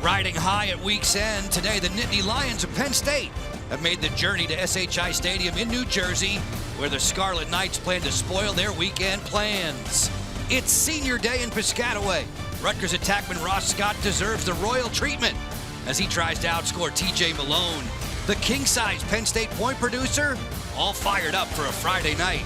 Riding high at week's end, today the Nittany Lions of Penn State have made the journey to SHI Stadium in New Jersey, where the Scarlet Knights plan to spoil their weekend plans. It's senior day in Piscataway. Rutgers attackman Ross Scott deserves the royal treatment as he tries to outscore TJ Malone. The king-size Penn State point producer, all fired up for a Friday night.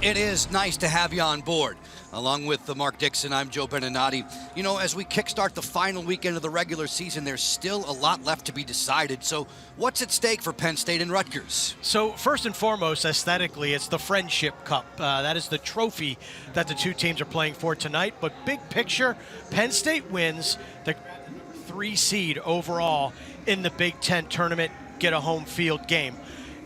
It is nice to have you on board. Along with Mark Dixon, I'm Joe Beninati. You know, as we kickstart the final weekend of the regular season, there's still a lot left to be decided. So what's at stake for Penn State and Rutgers? So first and foremost, aesthetically, it's the Friendship Cup. That is the trophy that the two teams are playing for tonight. But big picture, Penn State wins the 3 seed overall in the Big Ten tournament, get a home field game.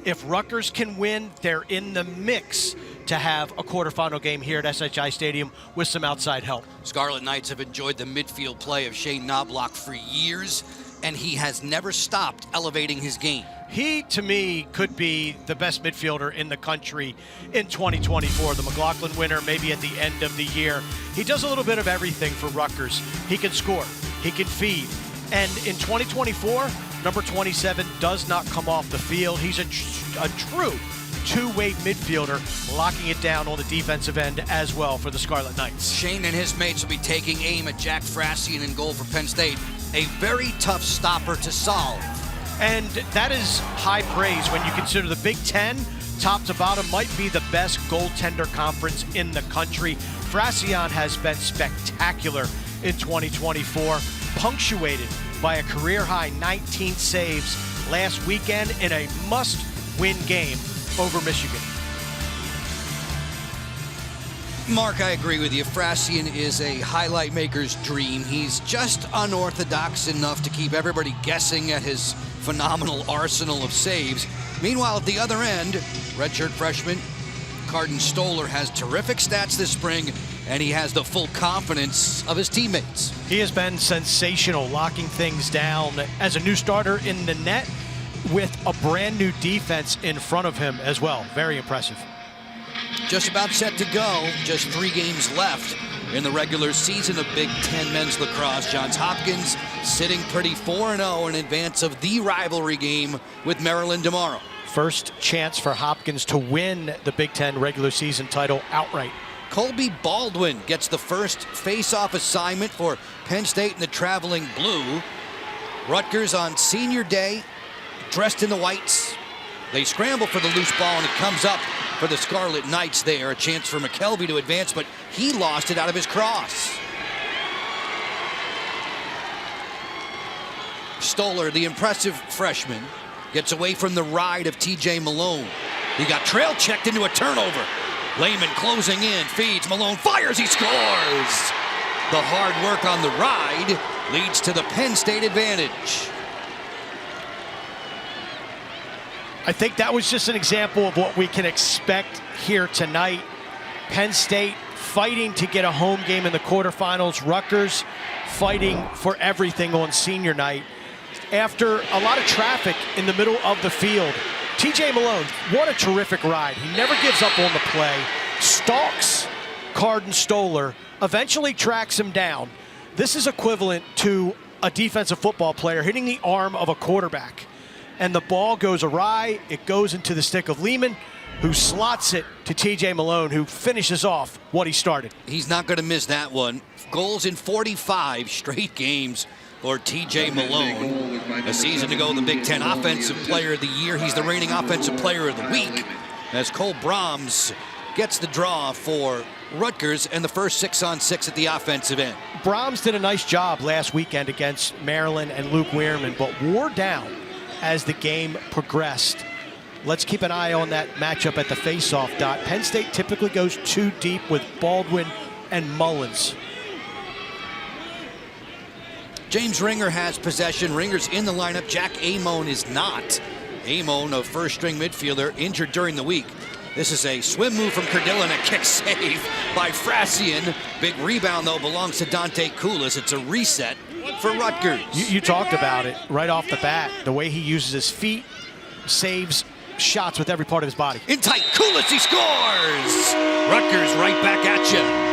If Rutgers can win, they're in the mix to have a quarterfinal game here at SHI Stadium with some outside help. Scarlet Knights have enjoyed the midfield play of Shane Knobloch for years, and he has never stopped elevating his game. He, to me, could be the best midfielder in the country in 2024. The McLaughlin winner, maybe at the end of the year. He does a little bit of everything for Rutgers. He can score, he can feed, and in 2024, number 27 does not come off the field. He's a true two-way midfielder, locking it down on the defensive end as well for the Scarlet Knights. Shane and his mates will be taking aim at Jack Frassian in goal for Penn State. A very tough stopper to solve. And that is high praise when you consider the Big Ten, top to bottom, might be the best goaltender conference in the country. Frassian has been spectacular in 2024, punctuated by a career-high 19 saves last weekend in a must-win game over Michigan. Mark, I agree with you. Frassian is a highlight maker's dream. He's just unorthodox enough to keep everybody guessing at his phenomenal arsenal of saves. Meanwhile, at the other end, redshirt freshman Carden Stoller has terrific stats this spring, and he has the full confidence of his teammates. He has been sensational, locking things down as a new starter in the net with a brand new defense in front of him as well. Very impressive. Just about set to go. Just 3 games left in the regular season of Big Ten men's lacrosse. Johns Hopkins sitting pretty 4-0 in advance of the rivalry game with Maryland tomorrow. First chance for Hopkins to win the Big Ten regular season title outright. Colby Baldwin gets the first face-off assignment for Penn State in the traveling blue. Rutgers on senior day, dressed in the whites. They scramble for the loose ball, and it comes up for the Scarlet Knights there. A chance for McKelvey to advance, but he lost it out of his cross. Stoller, the impressive freshman, gets away from the ride of TJ Malone. He got trail checked into a turnover. Lehman closing in, feeds, Malone fires, he scores! The hard work on the ride leads to the Penn State advantage. I think that was just an example of what we can expect here tonight. Penn State fighting to get a home game in the quarterfinals. Rutgers fighting for everything on senior night. After a lot of traffic in the middle of the field, TJ Malone, what a terrific ride. He never gives up on the play, stalks Carden Stoller, eventually tracks him down. This is equivalent to a defensive football player hitting the arm of a quarterback. And the ball goes awry, it goes into the stick of Lehman, who slots it to TJ Malone, who finishes off what he started. He's not going to miss that one. Goals in 45 straight games for TJ Malone. A season ago, the Big Ten Offensive Player of the Year. He's the reigning Offensive Player of the Week, as Cole Brahms gets the draw for Rutgers and the first 6-on-6 at the offensive end. Brahms did a nice job last weekend against Maryland and Luke Weirman, but wore down as the game progressed. Let's keep an eye on that matchup at the face-off dot. Penn State typically goes 2 deep with Baldwin and Mullins. James Ringer has possession. Ringer's in the lineup. Jack Amon is not. Amon, a first-string midfielder, injured during the week. This is a swim move from Cardilla and a kick save by Frassian. Big rebound, though, belongs to Dante Koulis. It's a reset for Rutgers. You talked about it right off the bat. The way he uses his feet, saves shots with every part of his body. In tight, Koulis, he scores! Rutgers right back at you.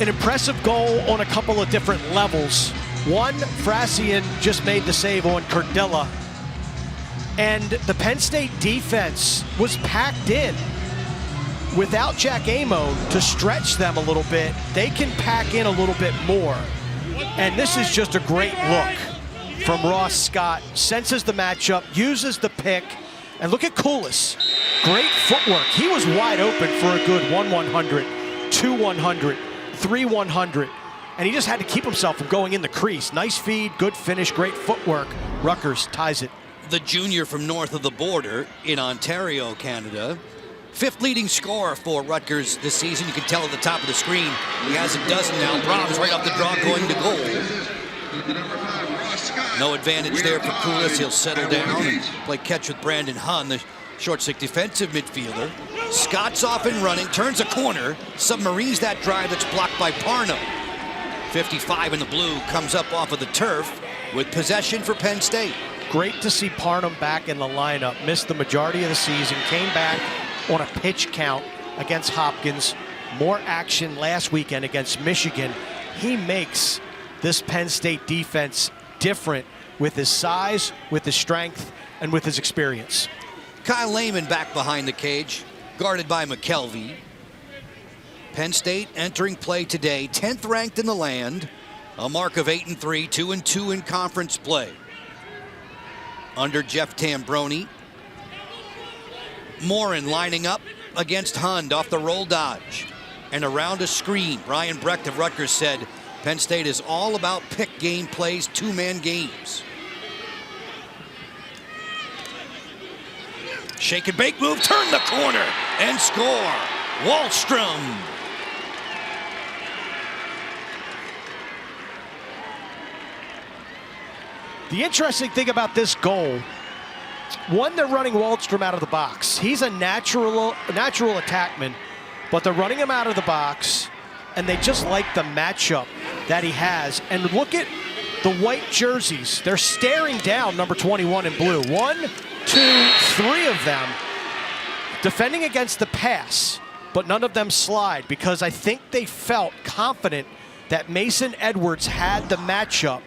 An impressive goal on a couple of different levels. One, Frassian just made the save on Cardilla. And the Penn State defense was packed in. Without Jack Amon to stretch them a little bit, they can pack in a little bit more. And this is just a great look from Ross Scott. Senses the matchup, uses the pick, and look at Koulis. Great footwork. He was wide open for a good 1-100, 2-100, 3-100, and he just had to keep himself from going in the crease. Nice feed, good finish, great footwork. Rutgers ties it. The junior from north of the border in Ontario, Canada. 5th leading scorer for Rutgers this season. You can tell at the top of the screen, he has a dozen now. Brahms right off the draw going to goal. No advantage there for Koulis. He'll settle down and play catch with Brandon Hunn, the short stick defensive midfielder. Scott's off and running, turns a corner, submarines that drive that's blocked by Parnham. 55 in the blue comes up off of the turf with possession for Penn State. Great to see Parnham back in the lineup. Missed the majority of the season, came back on a pitch count against Hopkins. More action last weekend against Michigan. He makes this Penn State defense different with his size, with his strength, and with his experience. Kyle Lehman back behind the cage, guarded by McKelvey. Penn State entering play today, 10th ranked in the land, a mark of 8-3, 2-2 in conference play. Under Jeff Tambroni. Morin lining up against Hund off the roll dodge. And around a screen, Brian Brecht of Rutgers said Penn State is all about pick game plays, 2-man games. Shake and bake move, turn the corner and score. Wallstrom. The interesting thing about this goal, one, they're running Wallstrom out of the box. He's a natural attackman, but they're running him out of the box, and they just like the matchup that he has. And look at the white jerseys. They're staring down number 21 in blue. 1, 2, 3 of them defending against the pass, but none of them slide because I think they felt confident that Mason Edwards had the matchup.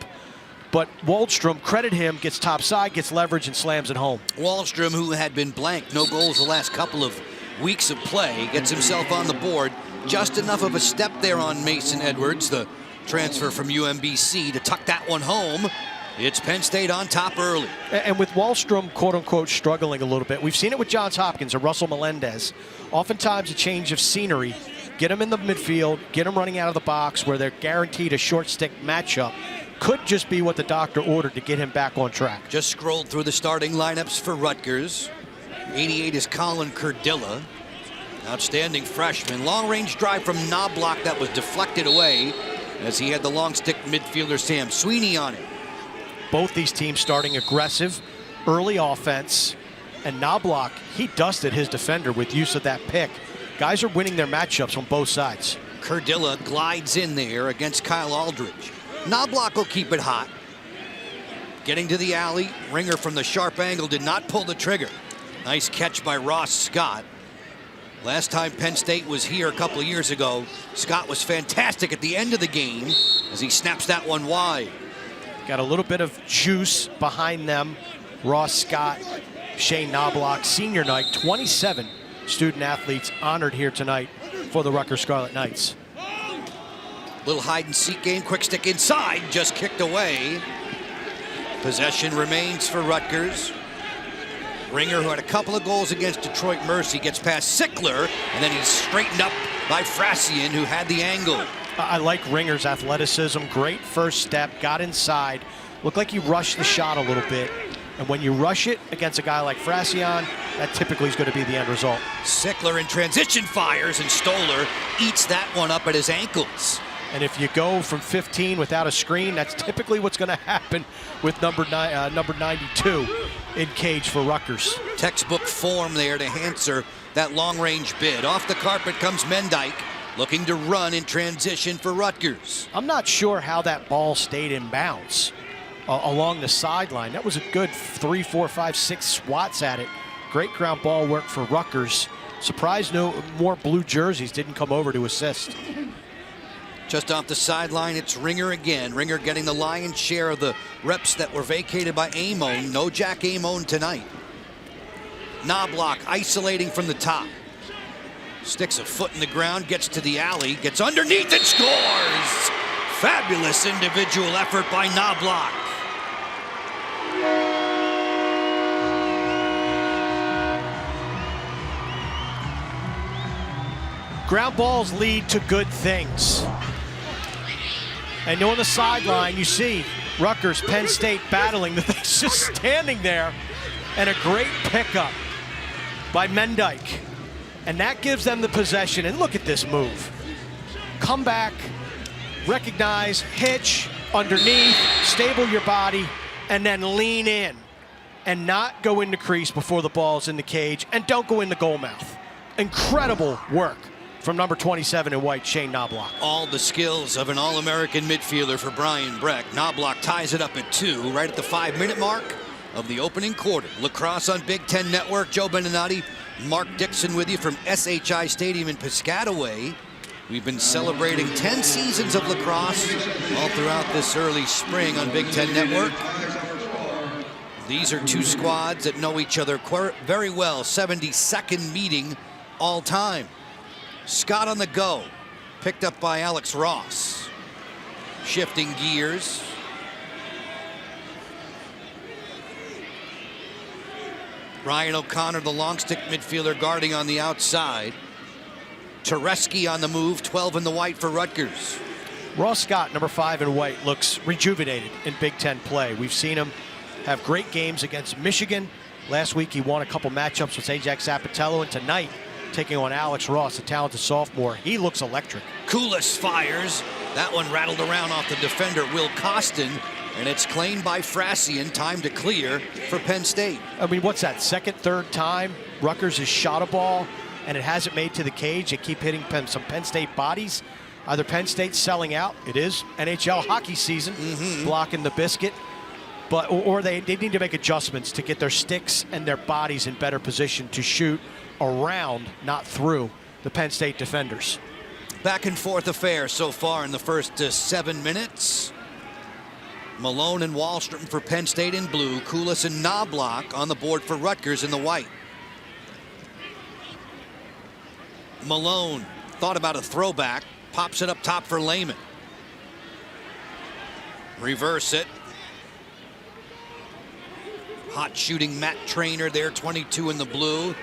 But Wallstrom, credit him, gets topside, gets leverage, and slams it home. Wallstrom, who had been blank, no goals the last couple of weeks of play, gets himself on the board. Just enough of a step there on Mason Edwards, the transfer from UMBC, to tuck that one home. It's Penn State on top early. And with Wallstrom, quote-unquote, struggling a little bit, we've seen it with Johns Hopkins or Russell Melendez. Oftentimes a change of scenery, get him in the midfield, get him running out of the box where they're guaranteed a short stick matchup. Could just be what the doctor ordered to get him back on track. Just scrolled through the starting lineups for Rutgers. 88 is Colin Cardilla. Outstanding freshman. Long-range drive from Knobloch that was deflected away as he had the long stick midfielder Sam Sweeney on it. Both these teams starting aggressive, early offense, and Knobloch, he dusted his defender with use of that pick. Guys are winning their matchups on both sides. Cardilla glides in there against Kyle Aldridge. Knobloch will keep it hot. Getting to the alley, Ringer from the sharp angle did not pull the trigger. Nice catch by Ross Scott. Last time Penn State was here a couple of years ago, Scott was fantastic at the end of the game as he snaps that one wide. Got a little bit of juice behind them. Ross Scott, Shane Knobloch, senior night, 27 student athletes honored here tonight for the Rutgers Scarlet Knights. Little hide and seek game, quick stick inside, just kicked away. Possession remains for Rutgers. Ringer, who had a couple of goals against Detroit Mercy, gets past Sickler, and then he's straightened up by Frassian, who had the angle. I like Ringer's athleticism, great first step, got inside. Looked like he rushed the shot a little bit. And when you rush it against a guy like Frassian, that typically is going to be the end result. Sickler in transition fires, and Stoller eats that one up at his ankles. And if you go from 15 without a screen, that's typically what's going to happen with number 92 in cage for Rutgers. Textbook form there to answer that long-range bid. Off the carpet comes Mendyke, looking to run in transition for Rutgers. I'm not sure how that ball stayed in bounds along the sideline. That was a good 3, 4, 5, 6 swats at it. Great ground ball work for Rutgers. Surprised no more blue jerseys didn't come over to assist. Just off the sideline, it's Ringer again. Ringer getting the lion's share of the reps that were vacated by Amon. No Jack Amon tonight. Knobloch isolating from the top. Sticks a foot in the ground, gets to the alley, gets underneath and scores! Fabulous individual effort by Knobloch. Ground balls lead to good things. And on the sideline, you see Rutgers, Penn State battling. The thing's just standing there. And a great pickup by Mendyke. And that gives them the possession. And look at this move. Come back, recognize, hitch, underneath, stable your body, and then lean in. And not go in the crease before the ball's in the cage. And don't go in the goal mouth. Incredible work from number 27 in white, Shane Knobloch. All the skills of an All-American midfielder for Brian Breck. Knobloch ties it up at 2, right at the 5-minute mark of the opening quarter. Lacrosse on Big Ten Network. Joe Beninati, Mark Dixon with you from SHI Stadium in Piscataway. We've been celebrating 10 seasons of lacrosse all throughout this early spring on Big Ten Network. These are two squads that know each other very well. 72nd meeting all time. Scott on the go, picked up by Alex Ross. Shifting gears. Ryan O'Connor, the long stick midfielder, guarding on the outside. Tereski on the move, 12 in the white for Rutgers. Ross Scott, number 5 in white, looks rejuvenated in Big Ten play. We've seen him have great games against Michigan. Last week he won a couple matchups with Ajax Zapatello, and tonight taking on Alex Ross, a talented sophomore. He looks electric. Koulis fires. That one rattled around off the defender, Will Costin, and it's claimed by Frassian. Time to clear for Penn State. I mean, what's that, second, third time Rutgers has shot a ball and it hasn't made to the cage? They keep hitting some Penn State bodies. Either Penn State's selling out, it is NHL hockey season, blocking the biscuit, but or they need to make adjustments to get their sticks and their bodies in better position to shoot around, not through, the Penn State defenders. Back and forth affair so far in the first 7 minutes. Malone and Wallstrom for Penn State in blue. Koulis and Knobloch on the board for Rutgers in the white. Malone thought about a throwback. Pops it up top for Lehman. Reverse it. Hot shooting Matt Trainer there, 22 in the blue.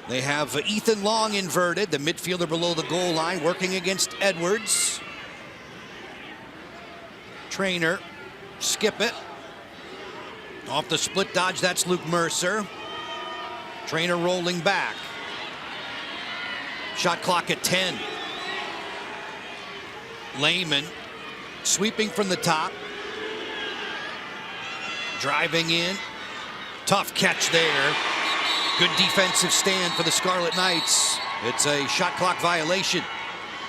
They have Ethan Long inverted, the midfielder below the goal line, working against Edwards. Trainer, skip it. Off the split dodge, that's Luke Mercer. Trainer rolling back. Shot clock at 10. Lehman sweeping from the top. Driving in. Tough catch there. Good defensive stand for the Scarlet Knights. It's a shot clock violation.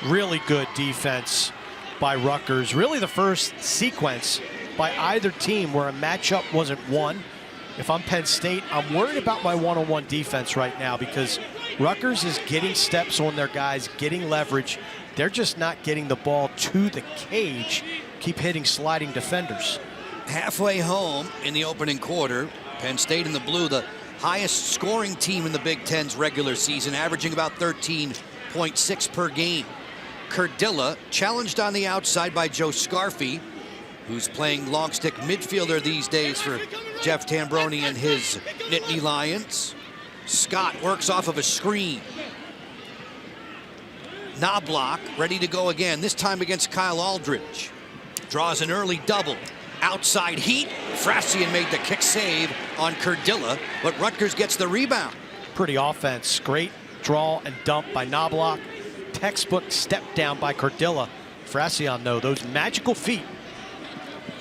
Really good defense by Rutgers. Really the first sequence by either team where a matchup wasn't won. If I'm Penn State, I'm worried about my one-on-one defense right now because Rutgers is getting steps on their guys, getting leverage. They're just not getting the ball to the cage. Keep hitting sliding defenders. Halfway home in the opening quarter, Penn State in the blue, the highest scoring team in the Big Ten's regular season, averaging about 13.6 per game. Curdilla challenged on the outside by Joe Scarfy, who's playing long stick midfielder these days for Jeff Tambroni and his Nittany Lions. Scott works off of a screen. Knobloch ready to go again, this time against Kyle Aldridge. Draws an early double. Outside heat. Frassian made the kick save on Curdilla, but Rutgers gets the rebound. Pretty offense. Great draw and dump by Knobloch. Textbook step down by Curdilla. Frassian, though, those magical feet.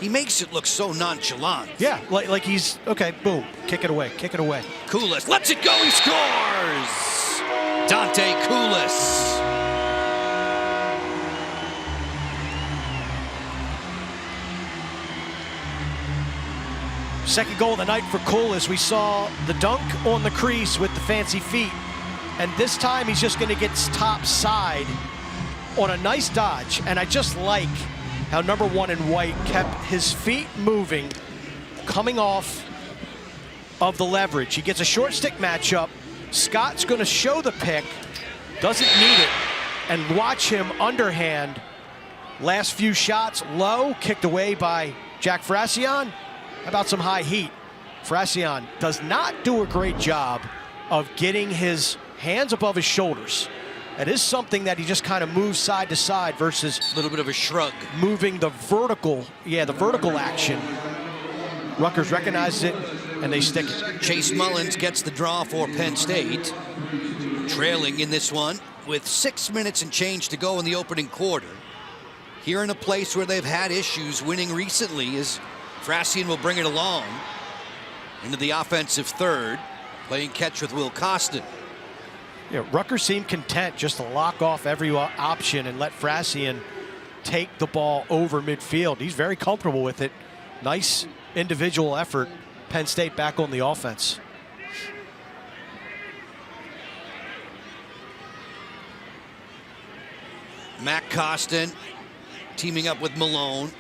He makes it look so nonchalant. Yeah, like he's, okay, boom, kick it away, kick it away. Koulis lets it go, he scores! Dante Koulis. Second goal of the night for Koulis. We saw the dunk on the crease with the fancy feet. And this time he's just going to get top side on a nice dodge, and I just like how number 1 in white kept his feet moving, coming off of the leverage. He gets a short stick matchup. Scott's going to show the pick, doesn't need it, and watch him underhand. Last few shots low, kicked away by Jack Frassian. How about some high heat? Frassian does not do a great job of getting his hands above his shoulders. That is something that he just kind of moves side to side versus A little bit of a shrug. moving the vertical, the vertical action. Rutgers recognizes it, and they stick it. Chase Mullins gets the draw for Penn State, trailing in this one with 6 minutes and change to go in the opening quarter. Here in a place where they've had issues winning recently, as Frassian will bring it along into the offensive third, playing catch with Will Costin. Yeah, Rutgers seemed content just to lock off every option and let Frassian take the ball over midfield. He's very comfortable with it. Nice individual effort. Penn State back on the offense. Matt Costin teaming up with Malone.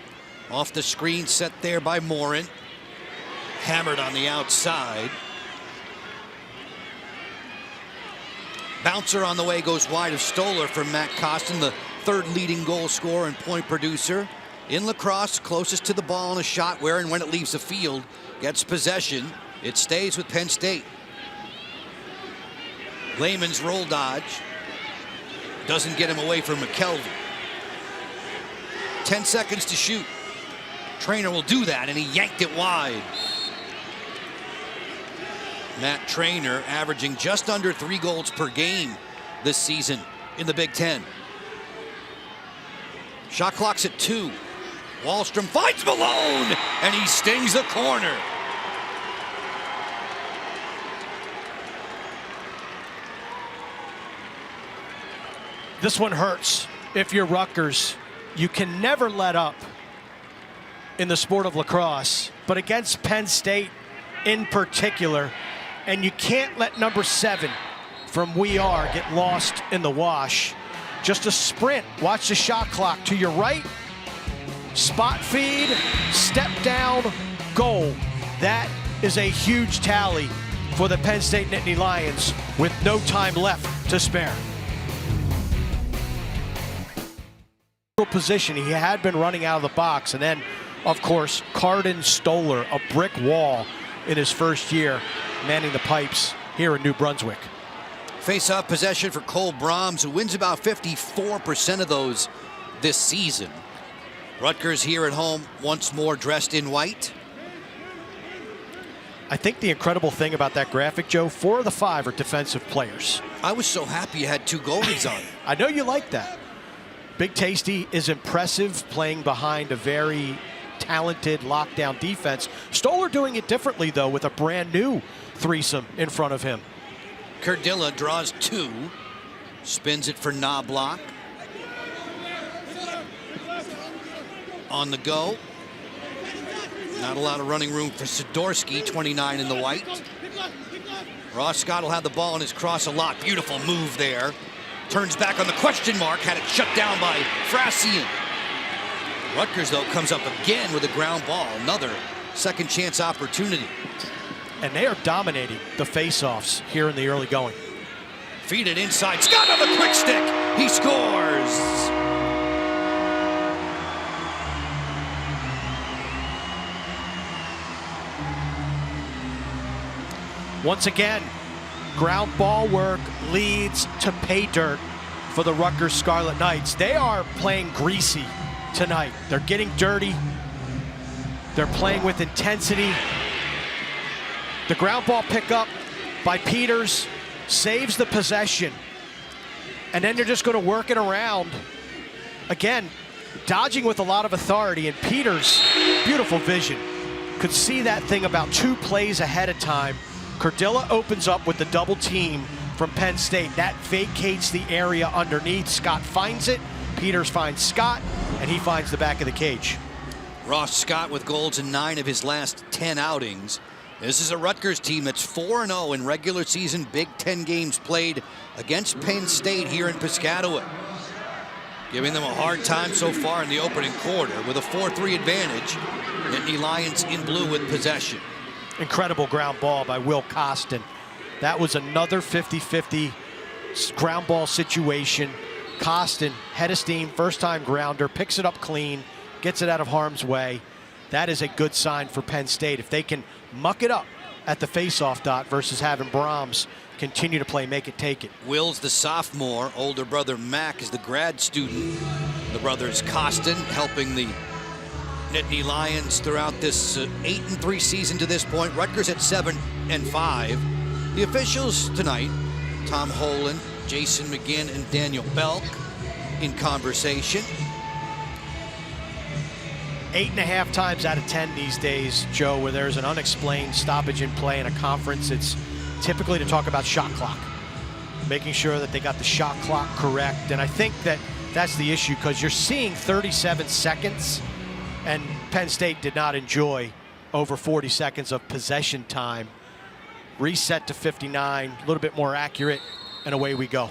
Off the screen set there by Morin. Hammered on the outside. Bouncer on the way goes wide of Stoller from Matt Costin, the third leading goal scorer and point producer. In Lacrosse, closest to the ball on a shot where and when it leaves the field, gets possession. It stays with Penn State. Lehman's roll dodge doesn't get him away from McKelvey. 10 seconds to shoot. Trainer will do that, and he yanked it wide. Matt Trainer averaging just under 3 goals per game this season in the Big Ten. Shot clock's at 2. Wallstrom finds Malone, and he stings the corner. This one hurts if you're Rutgers. You can never let up in the sport of lacrosse, but against Penn State in particular, and you can't let number 7 from We Are get lost in the wash. Just a sprint. Watch the shot clock. To your right, spot feed, step down, goal. That is a huge tally for the Penn State Nittany Lions with no time left to spare. Position, he had been running out of the box, and then, of course, Carden Stoller, a brick wall in his first year manning the pipes here in New Brunswick. Face-off possession for Cole Brahms, who wins about 54% of those this season. Rutgers here at home once more dressed in white. I think the incredible thing about that graphic, Joe, 4 of the 5 are defensive players. I was so happy you had 2 goalies on. I know you like that. Big Tasty is impressive, playing behind a very talented lockdown defense. Stoller doing it differently, though, with a brand new threesome in front of him. Cardilla draws 2, spins it for Knobloch. On the go. Not a lot of running room for Sidorsky, 29 in the white. Ross Scott will have the ball in his cross a lot. Beautiful move there. Turns back on the question mark, had it shut down by Frassian. Rutgers, though, comes up again with a ground ball. Another second chance opportunity. And they are dominating the faceoffs here in the early going. Feed it inside. Scott on the quick stick. He scores. Once again, ground ball work leads to pay dirt for the Rutgers Scarlet Knights. They are playing greasy tonight. They're getting dirty. They're playing with intensity. The ground ball pickup by Peters saves the possession. And then they're just going to work it around. Again, dodging with a lot of authority. And Peters, beautiful vision, could see that thing about 2 plays ahead of time. Cardilla opens up with the double team from Penn State. That vacates the area underneath. Scott finds it. Peters finds Scott, and he finds the back of the cage. Ross Scott with goals in 9 of his last 10 outings. This is a Rutgers team that's 4-0 in regular season Big Ten games played against Penn State here in Piscataway. giving them a hard time so far in the opening quarter with a 4-3 advantage. Nittany Lions in blue with possession. Incredible ground ball by Will Costin. That was another 50-50 ground ball situation. Costin, head of steam, first-time grounder, picks it up clean, gets it out of harm's way. That is a good sign for Penn State. If they can muck it up at the face-off dot versus having Brahms continue to play make it, take it. Will's the sophomore. Older brother Mac is the grad student. The brothers Costin helping the Nittany Lions throughout this 8-3 season to this point. Rutgers at 7-5. The officials tonight, Tom Holand, Jason McGinn, and Daniel Belk in conversation. 8.5 times out of 10 these days, Joe, where there's an unexplained stoppage in play in a conference, it's typically to talk about shot clock, making sure that they got the shot clock correct. And I think that that's the issue, because you're seeing 37 seconds, and Penn State did not enjoy over 40 seconds of possession time. Reset to 59, a little bit more accurate, and away we go.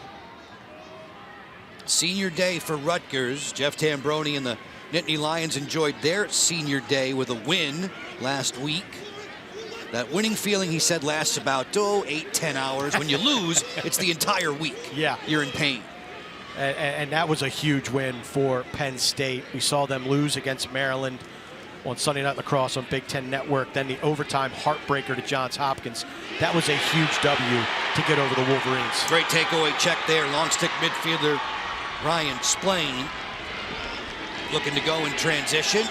Senior day for Rutgers. Jeff Tambroni and the Nittany Lions enjoyed their senior day with a win last week. That winning feeling, he said, lasts about 8-10 hours. When you lose, it's the entire week. Yeah. You're in pain. And that was a huge win for Penn State. We saw them lose against Maryland on Sunday Night Lacrosse on Big Ten Network. Then the overtime heartbreaker to Johns Hopkins. That was a huge W to get over the Wolverines. Great takeaway check there. Long stick midfielder Ryan Splain looking to go in transition.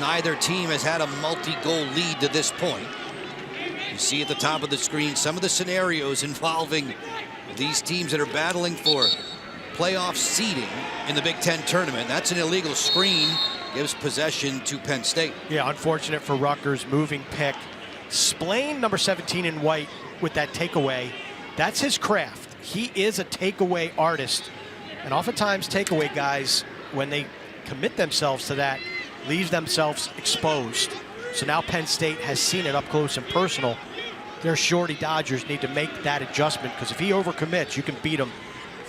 Neither team has had a multi-goal lead to this point. You see at the top of the screen some of the scenarios involving these teams that are battling for playoff seeding in the Big Ten tournament. That's an illegal screen, gives possession to Penn State. Yeah, unfortunate for Rutgers, moving pick. Splain, number 17 in white, with that takeaway. That's his craft. He is a takeaway artist. And oftentimes takeaway guys, when they commit themselves to that, leave themselves exposed. So now Penn State has seen it up close and personal. Their shorty Dodgers need to make that adjustment, because if he overcommits, you can beat him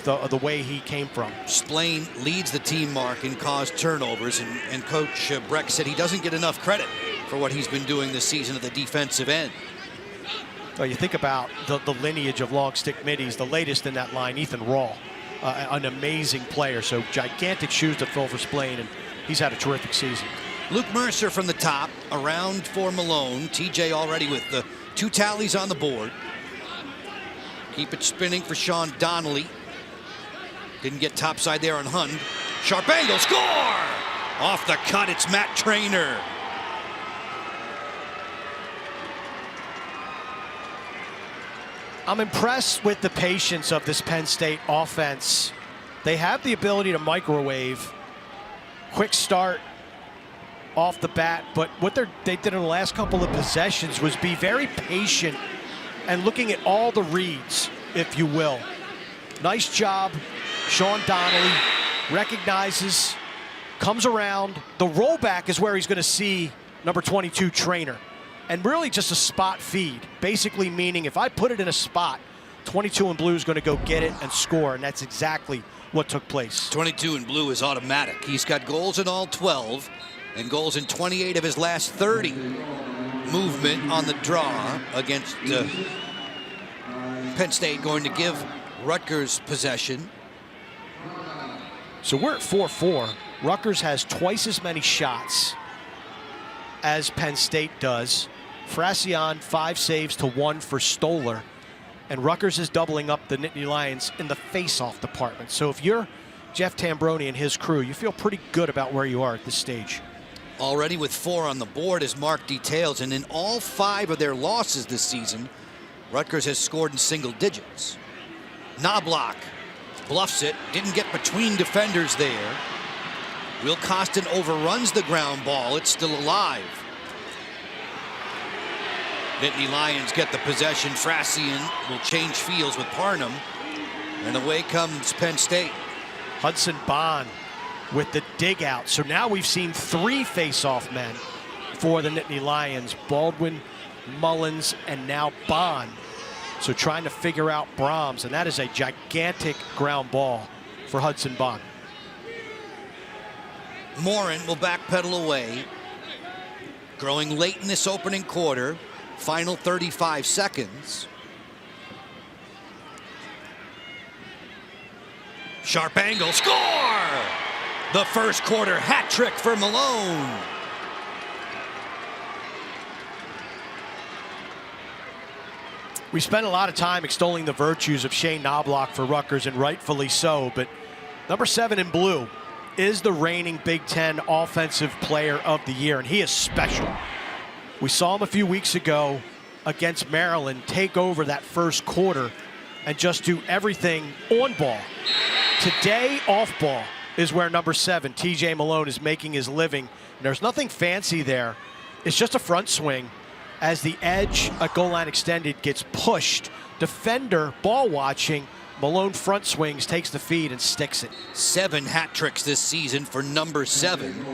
the way he came from. Splain leads the team mark in caused turnovers, and Coach Breck said he doesn't get enough credit for what he's been doing this season at the defensive end. Well, you think about the lineage of long stick middies, the latest in that line, Ethan Rawl, an amazing player. So gigantic shoes to fill for Splain, and he's had a terrific season. Luke Mercer from the top, around for Malone. TJ already with the 2 tallies on the board. Keep it spinning for Sean Donnelly. Didn't get topside there on Hund. Sharp angle, score! Off the cut, it's Matt Traynor. I'm impressed with the patience of this Penn State offense. They have the ability to microwave, quick start off the bat, but what they did in the last couple of possessions was be very patient and looking at all the reads, if you will. Nice job. Sean Donnelly recognizes, comes around. The rollback is where he's going to see number 22, Traynor. And really just a spot feed, basically meaning if I put it in a spot, 22 in blue is going to go get it and score, and that's exactly what took place. 22 in blue is automatic. He's got goals in all 12 and goals in 28 of his last 30. Movement on the draw against Penn State, going to give Rutgers possession. So we're at 4-4. Rutgers has twice as many shots as Penn State does. Fracion 5 saves to 1 for Stoller. And Rutgers is doubling up the Nittany Lions in the face-off department. So if you're Jeff Tambroni and his crew, you feel pretty good about where you are at this stage. Already with 4 on the board, as Mark details, and in all 5 of their losses this season, Rutgers has scored in single digits. Knobloch bluffs it, didn't get between defenders there. Will Costin overruns the ground ball. It's still alive. Nittany Lions get the possession. Fracion will change fields with Parnham. And away comes Penn State. Hudson Bond with the dig out. So now we've seen 3 face-off men for the Nittany Lions. Baldwin, Mullins, and now Bond. So trying to figure out Brahms, and that is a gigantic ground ball for Hudson Bond. Morin will backpedal away. Growing late in this opening quarter. Final 35 seconds. Sharp angle, score! The first quarter hat trick for Malone. We spent a lot of time extolling the virtues of Shane Knobloch for Rutgers, and rightfully so, but number 7 in blue is the reigning Big Ten Offensive Player of the Year, and he is special. We saw him a few weeks ago against Maryland take over that first quarter and just do everything on ball. Today, off ball is where number 7, TJ Malone, is making his living. And there's nothing fancy there. It's just a front swing as the edge at goal line extended gets pushed. Defender ball watching. Malone front swings, takes the feed, and sticks it. 7 hat tricks this season for number 7.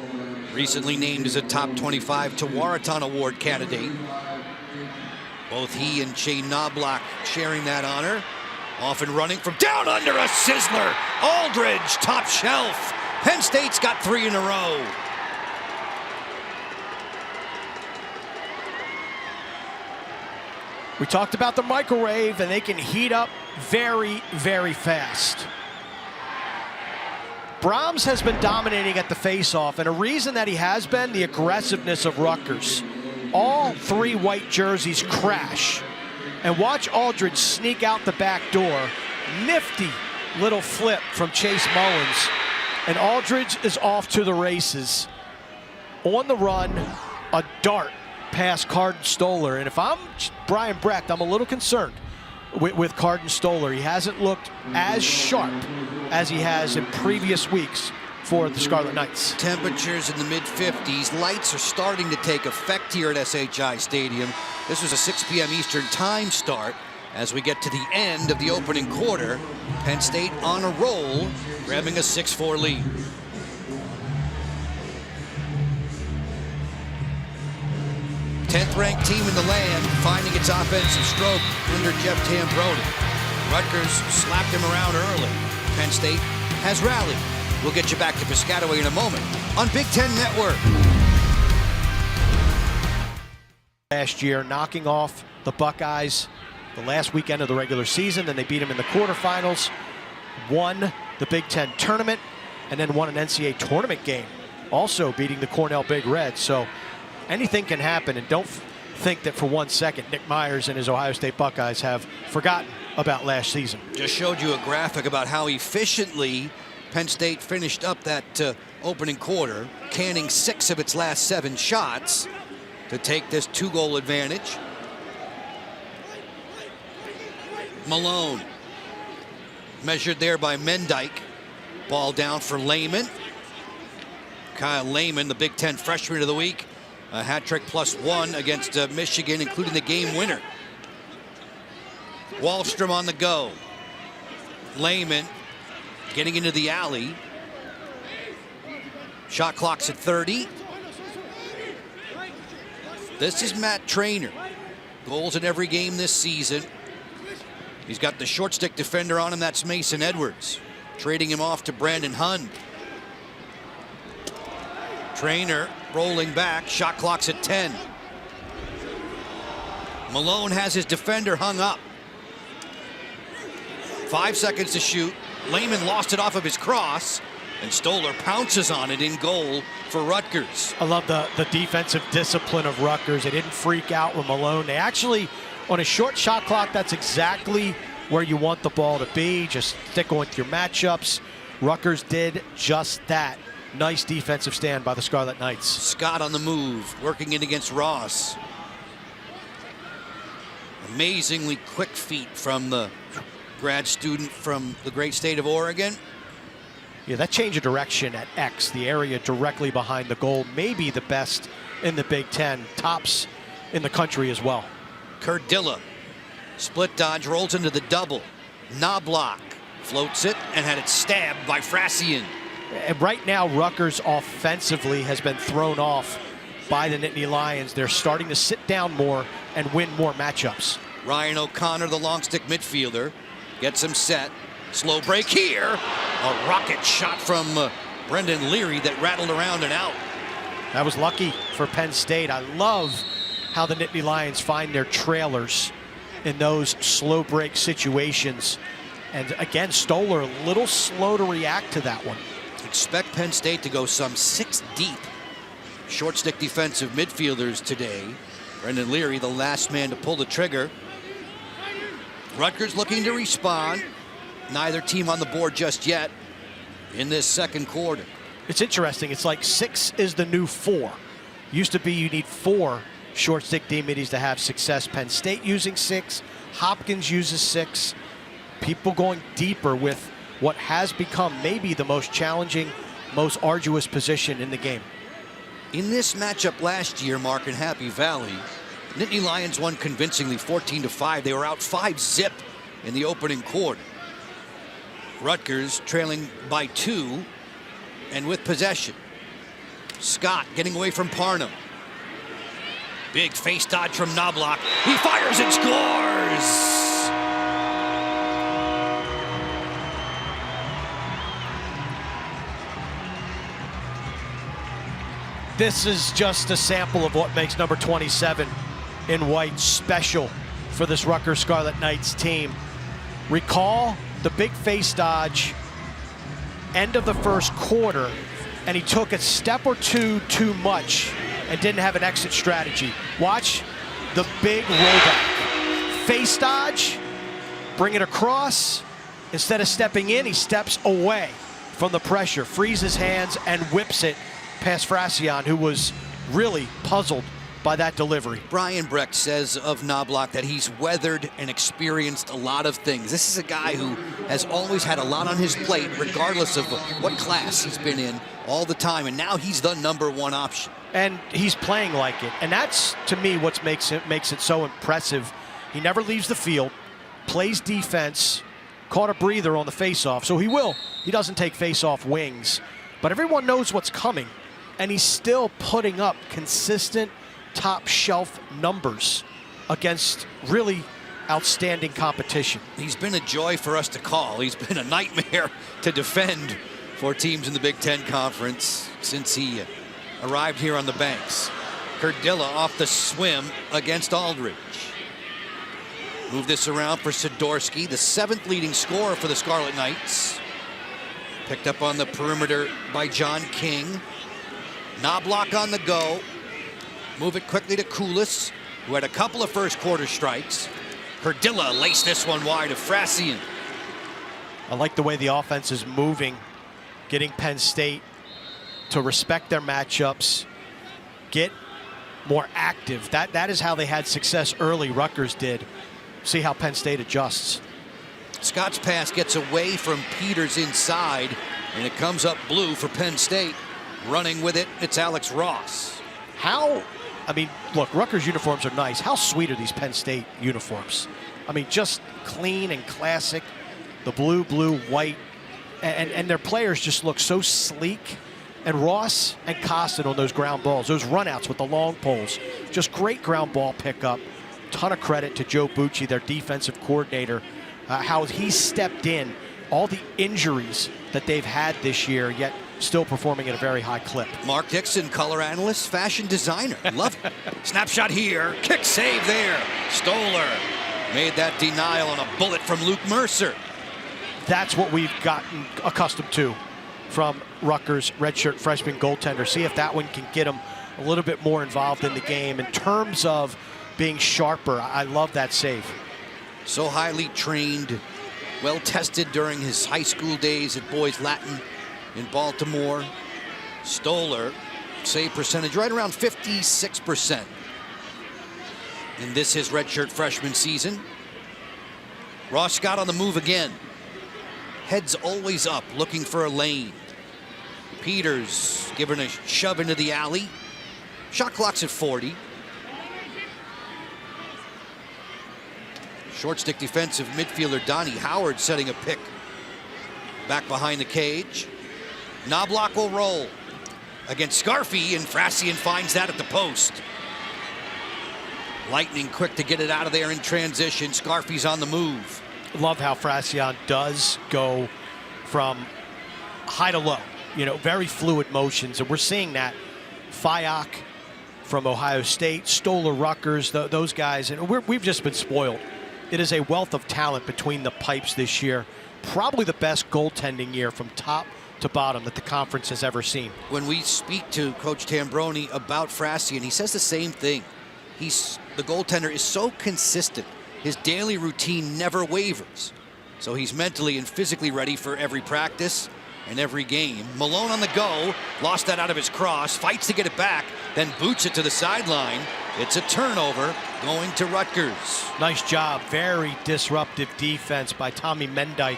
Recently named as a top 25 Tewaaraton Award candidate. Both he and Shane Knobloch sharing that honor. Often running from down under, a sizzler. Aldridge, top shelf. Penn State's got 3 in a row. We talked about the microwave, and they can heat up very, very fast. Brahms has been dominating at the faceoff, and a reason that he has been the aggressiveness of Rutgers. All 3 white jerseys crash. And watch Aldridge sneak out the back door. Nifty little flip from Chase Mullins. And Aldridge is off to the races. On the run, a dart past Carden Stoller. And if I'm Brian Brecht, I'm a little concerned with Carden Stoller. He hasn't looked as sharp as he has in previous weeks for the Scarlet Knights. Temperatures in the mid-50s. Lights are starting to take effect here at SHI Stadium. This was a 6 p.m. Eastern time start. As we get to the end of the opening quarter, Penn State on a roll, grabbing a 6-4 lead. Tenth-ranked team in the land, finding its offensive stroke under Jeff Tambroni. Rutgers slapped him around early. Penn State has rallied. We'll get you back to Piscataway in a moment on Big Ten Network. Last year, knocking off the Buckeyes the last weekend of the regular season. Then they beat them in the quarterfinals, won the Big Ten tournament, and then won an NCAA tournament game, also beating the Cornell Big Red. So anything can happen, and don't think that for 1 second Nick Myers and his Ohio State Buckeyes have forgotten about last season. Just showed you a graphic about how efficiently Penn State finished up that opening quarter, canning 6 of its last 7 shots to take this 2-goal advantage. Malone measured there by Mendyke. Ball down for Lehman. Kyle Lehman, the Big Ten Freshman of the Week. A hat trick +1 against Michigan, including the game winner. Wallstrom on the go. Lehman getting into the alley. Shot clock's at 30. This is Matt Traynor. Goals in every game this season. He's got the short stick defender on him. That's Mason Edwards. Trading him off to Brandon Hunn. Traynor rolling back. Shot clock's at 10. Malone has his defender hung up. 5 seconds to shoot. Lehman lost it off of his cross, and Stoller pounces on it in goal for Rutgers. I love the defensive discipline of Rutgers. They didn't freak out with Malone. They actually, on a short shot clock, that's exactly where you want the ball to be. Just stick with your matchups. Rutgers did just that. Nice defensive stand by the Scarlet Knights. Scott on the move, working in against Ross. Amazingly quick feet from the grad student from the great state of Oregon. Yeah, that change of direction at X, the area directly behind the goal, may be the best in the Big Ten. Tops in the country as well. Kurdilla, split dodge, rolls into the double. Knobloch floats it and had it stabbed by Frassian. And right now, Rutgers offensively has been thrown off by the Nittany Lions. They're starting to sit down more and win more matchups. Ryan O'Connor, the long stick midfielder, gets him set. Slow break here. A rocket shot from Brendan Leary that rattled around and out. That was lucky for Penn State. I love how the Nittany Lions find their trailers in those slow break situations. And again, Stoller a little slow to react to that one. Expect Penn State to go some 6 deep. Short stick defensive midfielders today. Brendan Leary, the last man to pull the trigger. Rutgers looking to respond. Neither team on the board just yet in this second quarter. It's interesting. It's like 6 is the new 4. Used to be you need 4 short stick D-middies to have success. Penn State using 6. Hopkins uses 6. People going deeper with what has become maybe the most challenging, most arduous position in the game. In this matchup last year, Mark, in Happy Valley, Nittany Lions won convincingly 14-5. They were out 5-zip in the opening quarter. Rutgers trailing by 2 and with possession. Scott getting away from Parnham. Big face dodge from Knobloch. He fires and scores! This is just a sample of what makes number 27 in white special for this Rutgers Scarlet Knights team. Recall the big face dodge end of the first quarter, and he took a step or two too much and didn't have an exit strategy. Watch the big rollback. Face dodge, bring it across. Instead of stepping in, he steps away from the pressure, frees his hands, and whips it past Frassian, who was really puzzled by that delivery. Brian Brecht says of Knobloch that he's weathered and experienced a lot of things. This is a guy who has always had a lot on his plate, regardless of what class he's been in all the time, and now he's the number 1 option. And he's playing like it, and that's, to me, what makes it so impressive. He never leaves the field, plays defense, caught a breather on the face-off, so he doesn't take face-off wings, but everyone knows what's coming, and he's still putting up consistent top shelf numbers against really outstanding competition. He's been a joy for us to call. He's been a nightmare to defend for teams in the Big Ten Conference since he arrived here on the banks. Kurdilla off the swim against Aldridge. Move this around for Sidorsky, the 7th leading scorer for the Scarlet Knights. Picked up on the perimeter by John King. Knobloch on the go. Move it quickly to Koulis, who had a couple of first quarter strikes. Kurdilla laced this one wide of Frassian. I like the way the offense is moving, getting Penn State to respect their matchups, get more active. That is how they had success early, Rutgers did. See how Penn State adjusts. Scott's pass gets away from Peters inside, and it comes up blue for Penn State. Running with it, it's Alex Ross. Look, Rutgers uniforms are nice. How sweet are these Penn State uniforms? Just clean and classic. The blue, white, and their players just look so sleek. And Ross and Costin on those ground balls, those runouts with the long poles, just great ground ball pickup. Ton of credit to Joe Bucci, their defensive coordinator, how he stepped in, all the injuries that they've had this year, yet still performing at a very high clip. Mark Dixon, color analyst, fashion designer. Love it. Snapshot here. Kick save there. Stoller made that denial on a bullet from Luke Mercer. That's what we've gotten accustomed to from Rutgers redshirt freshman goaltender. See if that one can get him a little bit more involved in the game. In terms of being sharper, I love that save. So highly trained, well tested during his high school days at Boys Latin in Baltimore. Stoller, save percentage right around 56% in this his redshirt freshman season. Ross Scott on the move again. Heads always up, looking for a lane. Peters giving a shove into the alley. Shot clock's at 40. Short stick defensive midfielder Donnie Howard setting a pick back behind the cage. Knobloch will roll against Scarfy, and Frassian finds that at the post. Lightning quick to get it out of there in transition. Scarfy's on the move. Love how Frassian does go from high to low. You know, very fluid motions, and we're seeing that. Fyock from Ohio State, Stoller, Rutgers, those guys, and we've just been spoiled. It is a wealth of talent between the pipes this year. Probably the best goaltending year from top to bottom that the conference has ever seen. When we speak to Coach Tambroni about Frassian, he says the same thing. The goaltender is so consistent. His daily routine never wavers. So he's mentally and physically ready for every practice and every game. Malone on the go, lost that out of his cross, fights to get it back, then boots it to the sideline. It's a turnover going to Rutgers. Nice job, very disruptive defense by Tommy Mendyke,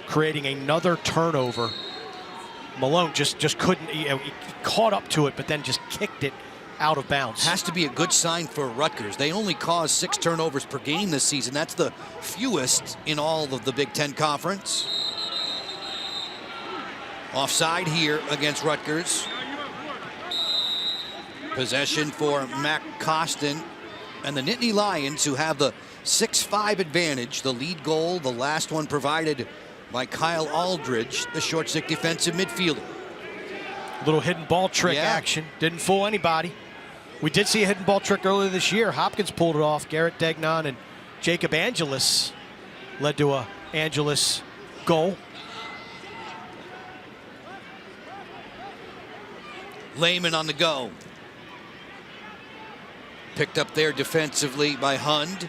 creating another turnover. Malone just couldn't, he caught up to it, but then just kicked it out of bounds. Has to be a good sign for Rutgers. They only caused 6 turnovers per game this season. That's the fewest in all of the Big Ten Conference. Offside here against Rutgers. Possession for Mac Costin and the Nittany Lions, who have the 6-5 advantage. The lead goal, the last one provided by Kyle Aldridge, the short stick defensive midfielder. Little hidden ball trick action. Didn't fool anybody. We did see a hidden ball trick earlier this year. Hopkins pulled it off. Garrett Degnan and Jacob Angelus led to a Angelus goal. Lehman on the go. Picked up there defensively by Hund.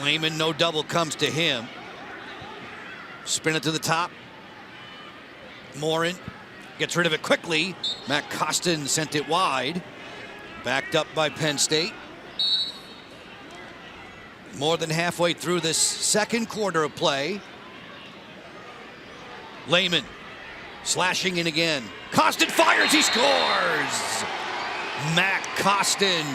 Lehman, no double comes to him. Spin it to the top. Morin gets rid of it quickly. Matt Costin sent it wide. Backed up by Penn State. More than halfway through this second quarter of play. Lehman slashing in again. Costin fires, he scores! Matt Costin.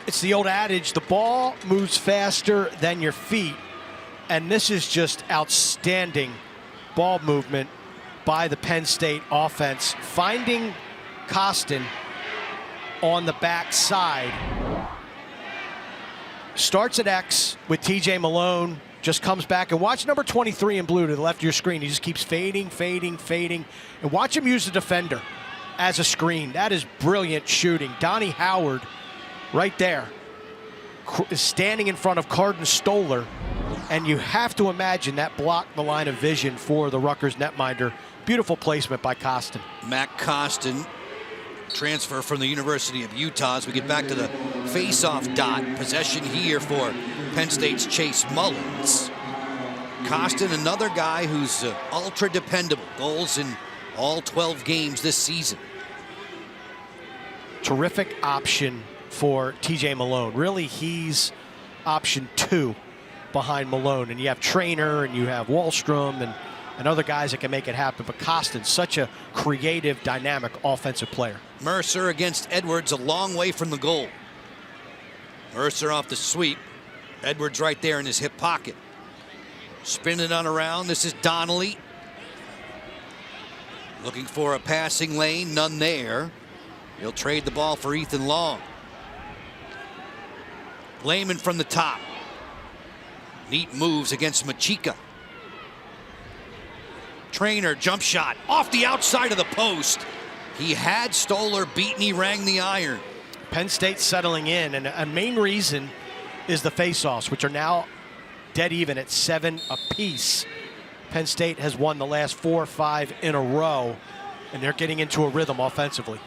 It's the old adage, the ball moves faster than your feet. And this is just outstanding ball movement by the Penn State offense. Finding Costin on the backside. Starts at X with TJ Malone. Just comes back, and watch number 23 in blue to the left of your screen. He just keeps fading, fading, fading. And watch him use the defender as a screen. That is brilliant shooting. Donnie Howard right there is standing in front of Carden Stoller. And you have to imagine that blocked the line of vision for the Rutgers netminder. Beautiful placement by Costin. Matt Costin, transfer from the University of Utah. As we get back to the face-off dot. Possession here for Penn State's Chase Mullins. Costin, another guy who's ultra dependable. Goals in all 12 games this season. Terrific option for TJ Malone. Really, he's option 2 behind Malone. And you have Trainer and you have Wallstrom and other guys that can make it happen. But Costin's such a creative, dynamic offensive player. Mercer against Edwards, a long way from the goal. Mercer off the sweep. Edwards right there in his hip pocket. Spinning on around. This is Donnelly. Looking for a passing lane. None there. He'll trade the ball for Ethan Long. Lehman from the top. Neat moves against Machika. Trainer, jump shot off the outside of the post. He had Stoller beaten. He rang the iron. Penn State settling in, and a main reason is the faceoffs, which are now dead even at 7 apiece. Penn State has won the last 4 or 5 in a row, and they're getting into a rhythm offensively.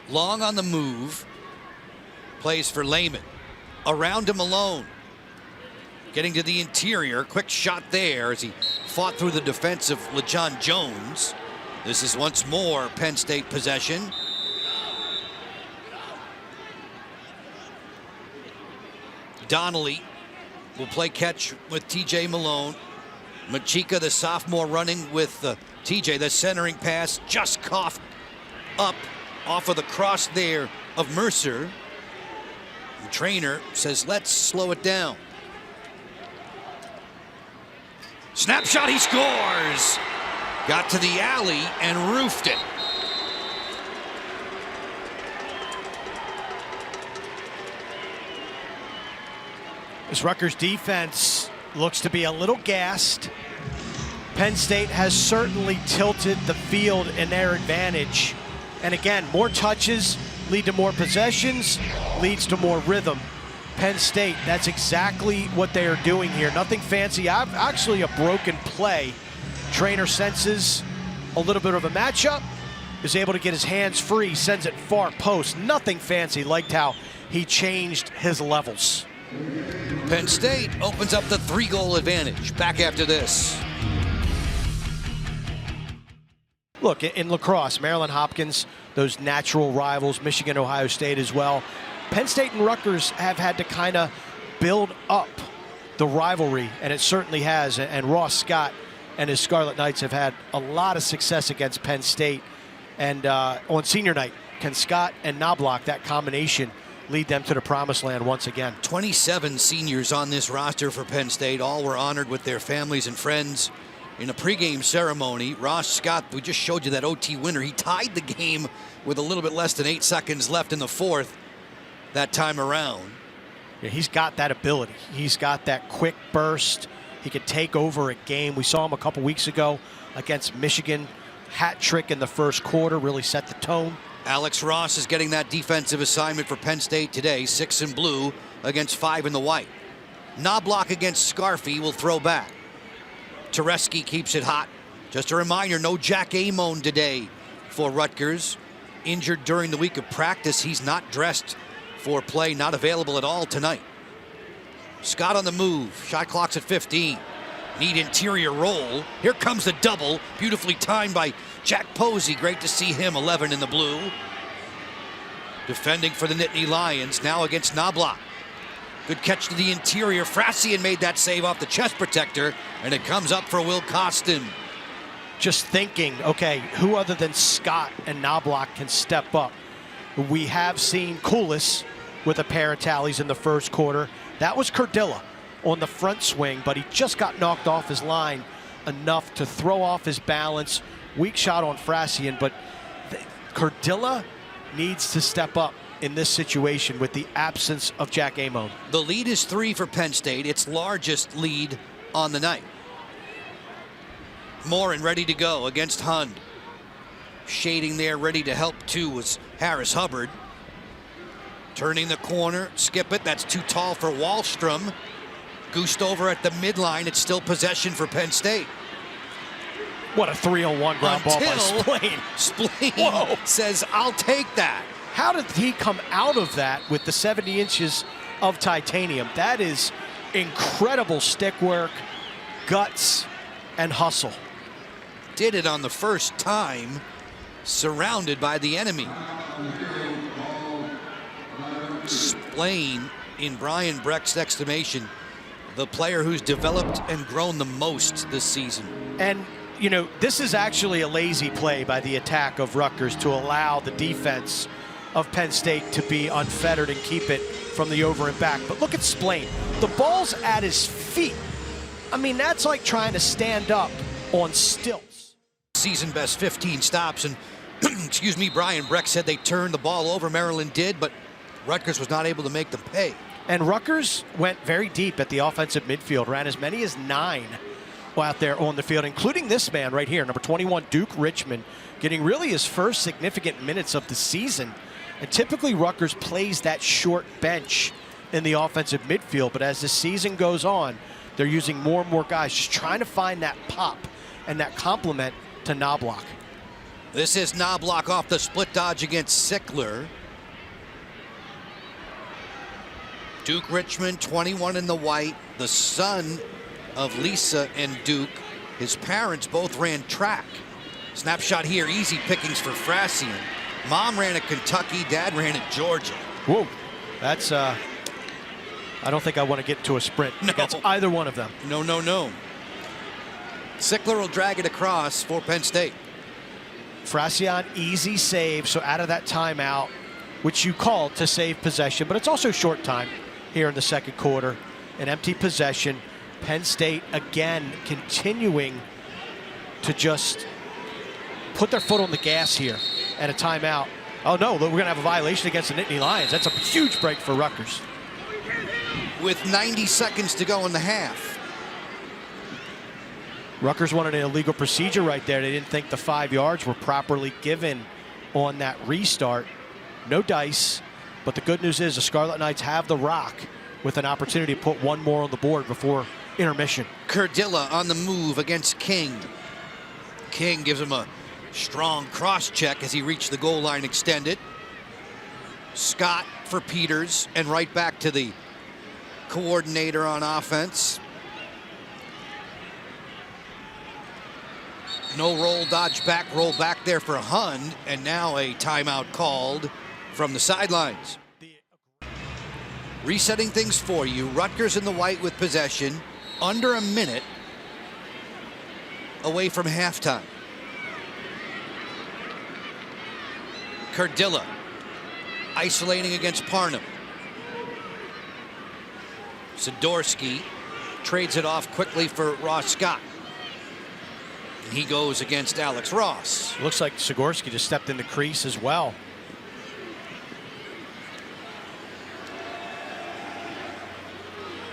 Long on the move. Plays for Lehman. Around to Malone. Getting to the interior. Quick shot there as he fought through the defense of LeJon Jones. This is once more Penn State possession. Donnelly will play catch with TJ Malone. Machika, the sophomore, running with TJ. The centering pass just coughed up off of the cross there of Mercer. The trainer says, let's slow it down. Snapshot, he scores! Got to the alley and roofed it. This Rutgers defense looks to be a little gassed. Penn State has certainly tilted the field in their advantage. And again, more touches lead to more possessions, leads to more rhythm. Penn State, that's exactly what they are doing here. Nothing fancy, actually a broken play. Trainer senses a little bit of a matchup, is able to get his hands free, sends it far post. Nothing fancy, liked how he changed his levels. Penn State opens up the 3-goal advantage. Back after this. Look, in lacrosse, Maryland Hopkins, those natural rivals, Michigan, Ohio State as well. Penn State and Rutgers have had to kind of build up the rivalry, and it certainly has. And Ross Scott and his Scarlet Knights have had a lot of success against Penn State. And on senior night, can Scott and Knobloch, that combination, lead them to the promised land once again? 27 seniors on this roster for Penn State. All were honored with their families and friends in a pregame ceremony. Ross Scott, we just showed you that OT winner. He tied the game with a little bit less than 8 seconds left in the fourth that time around. Yeah, he's got that ability. He's got that quick burst. He could take over a game. We saw him a couple weeks ago against Michigan. Hat trick in the first quarter, really set the tone. Alex Ross is getting that defensive assignment for Penn State today. 6 in blue against 5 in the white. Knobloch against Scarfy will throw back. Tereski keeps it hot. Just a reminder, no Jack Amon today for Rutgers. Injured during the week of practice. He's not dressed for play, not available at all tonight. Scott on the move. Shot clock's at 15. Need interior roll. Here comes the double. Beautifully timed by Jack Posey. Great to see him, 11 in the blue. Defending for the Nittany Lions, now against Knobloch. Good catch to the interior. Frassian made that save off the chest protector, and it comes up for Will Costin. Just thinking, okay, who other than Scott and Knobloch can step up? We have seen Koulis with a pair of tallies in the first quarter. That was Cardilla on the front swing, but he just got knocked off his line enough to throw off his balance. Weak shot on Frassian, but Cardilla needs to step up in this situation with the absence of Jack Amon. The lead is 3 for Penn State, its largest lead on the night. Morin ready to go against Hund. Shading there, ready to help too, was Harris Hubbard. Turning the corner, skip it, that's too tall for Wallstrom. Goosed over at the midline, it's still possession for Penn State. What a 3-on-1 ground ball by Splain. Splain says, I'll take that. How did he come out of that with the 70 inches of titanium? That is incredible stick work, guts, and hustle. Did it on the first time, surrounded by the enemy. Splain, in Brian Brecht's estimation, the player who's developed and grown the most this season. And, you know, this is actually a lazy play by the attack of Rutgers to allow the defense of Penn State to be unfettered and keep it from the over and back. But look at Splain. The ball's at his feet. I mean, that's like trying to stand up on stilts. Season best 15 stops, and excuse me, Brian Brecht said they turned the ball over. Maryland did, but Rutgers was not able to make them pay. And Rutgers went very deep at the offensive midfield, ran as many as 9 out there on the field, including this man right here, number 21, Duke Richmond, getting really his first significant minutes of the season. And typically Rutgers plays that short bench in the offensive midfield, but as the season goes on, they're using more and more guys, just trying to find that pop and that complement to Knobloch. This is Knobloch off the split dodge against Sickler. Duke Richmond, 21 in the white, the son of Lisa and Duke. His parents both ran track. Snapshot here, easy pickings for Frassian. Mom ran at Kentucky, dad ran at Georgia. Whoa, that's, I don't think I want to get to a sprint against either one of them. No, no, no. Sickler will drag it across for Penn State. Frassian, easy save, so out of that timeout, which you called to save possession, but it's also short time here in the second quarter. An empty possession. Penn State again continuing to just put their foot on the gas here at a timeout. Oh no, we're going to have a violation against the Nittany Lions. That's a huge break for Rutgers. With 90 seconds to go in the half. Rutgers wanted an illegal procedure right there. They didn't think the 5 yards were properly given on that restart. No dice, but the good news is the Scarlet Knights have the rock with an opportunity to put one more on the board before intermission. Curdilla on the move against King. King gives him a strong cross check as he reached the goal line extended. Scott for Peters, and right back to the coordinator on offense. No roll, dodge back, roll back there for Hund, and now a timeout called from the sidelines. Resetting things for you, Rutgers in the white with possession, under a minute away from halftime. Curdilla isolating against Parnham. Sidorsky trades it off quickly for Ross Scott. And he goes against Alex Ross. Looks like Sidorsky just stepped in the crease as well.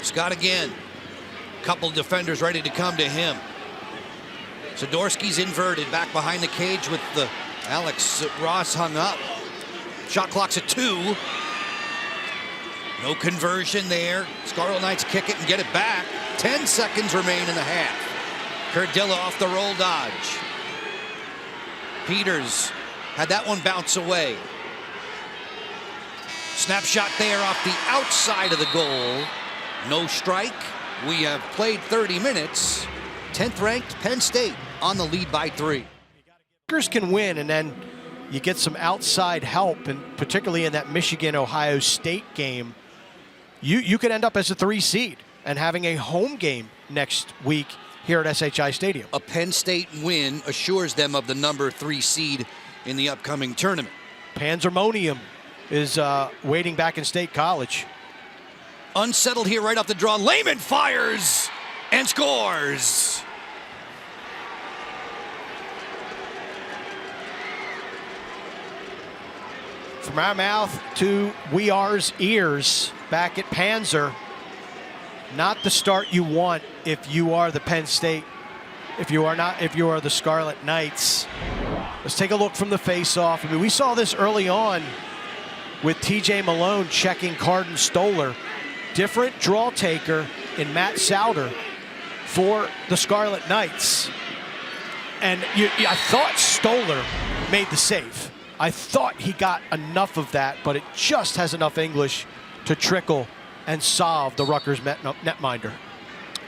Scott again. Couple defenders ready to come to him. Sidorsky's inverted back behind the cage with the Alex Ross hung up. Shot clock's at 2. No conversion there. Scarlet Knights kick it and get it back. 10 seconds remain in the half. Curdilla off the roll dodge. Peters had that one bounce away. Snapshot there off the outside of the goal. No strike. We have played 30 minutes. 10th ranked Penn State on the lead by 3. Rutgers can win, and then you get some outside help, and particularly in that Michigan-Ohio State game, you could end up as a 3 seed and having a home game next week here at SHI Stadium. A Penn State win assures them of the number 3 seed in the upcoming tournament. Panzermonium is waiting back in State College. Unsettled here right off the draw. Lehman fires and scores. From our mouth to we are's ears back at Panzer. Not the start you want if you are the Penn State, if you are the Scarlet Knights. Let's take a look from the face-off. I mean, we saw this early on with TJ Malone checking Carden Stoller. Different draw taker in Matt Souter for the Scarlet Knights. And I thought Stoller made the save. I thought he got enough of that, but it just has enough English to trickle and solve the Rutgers netminder.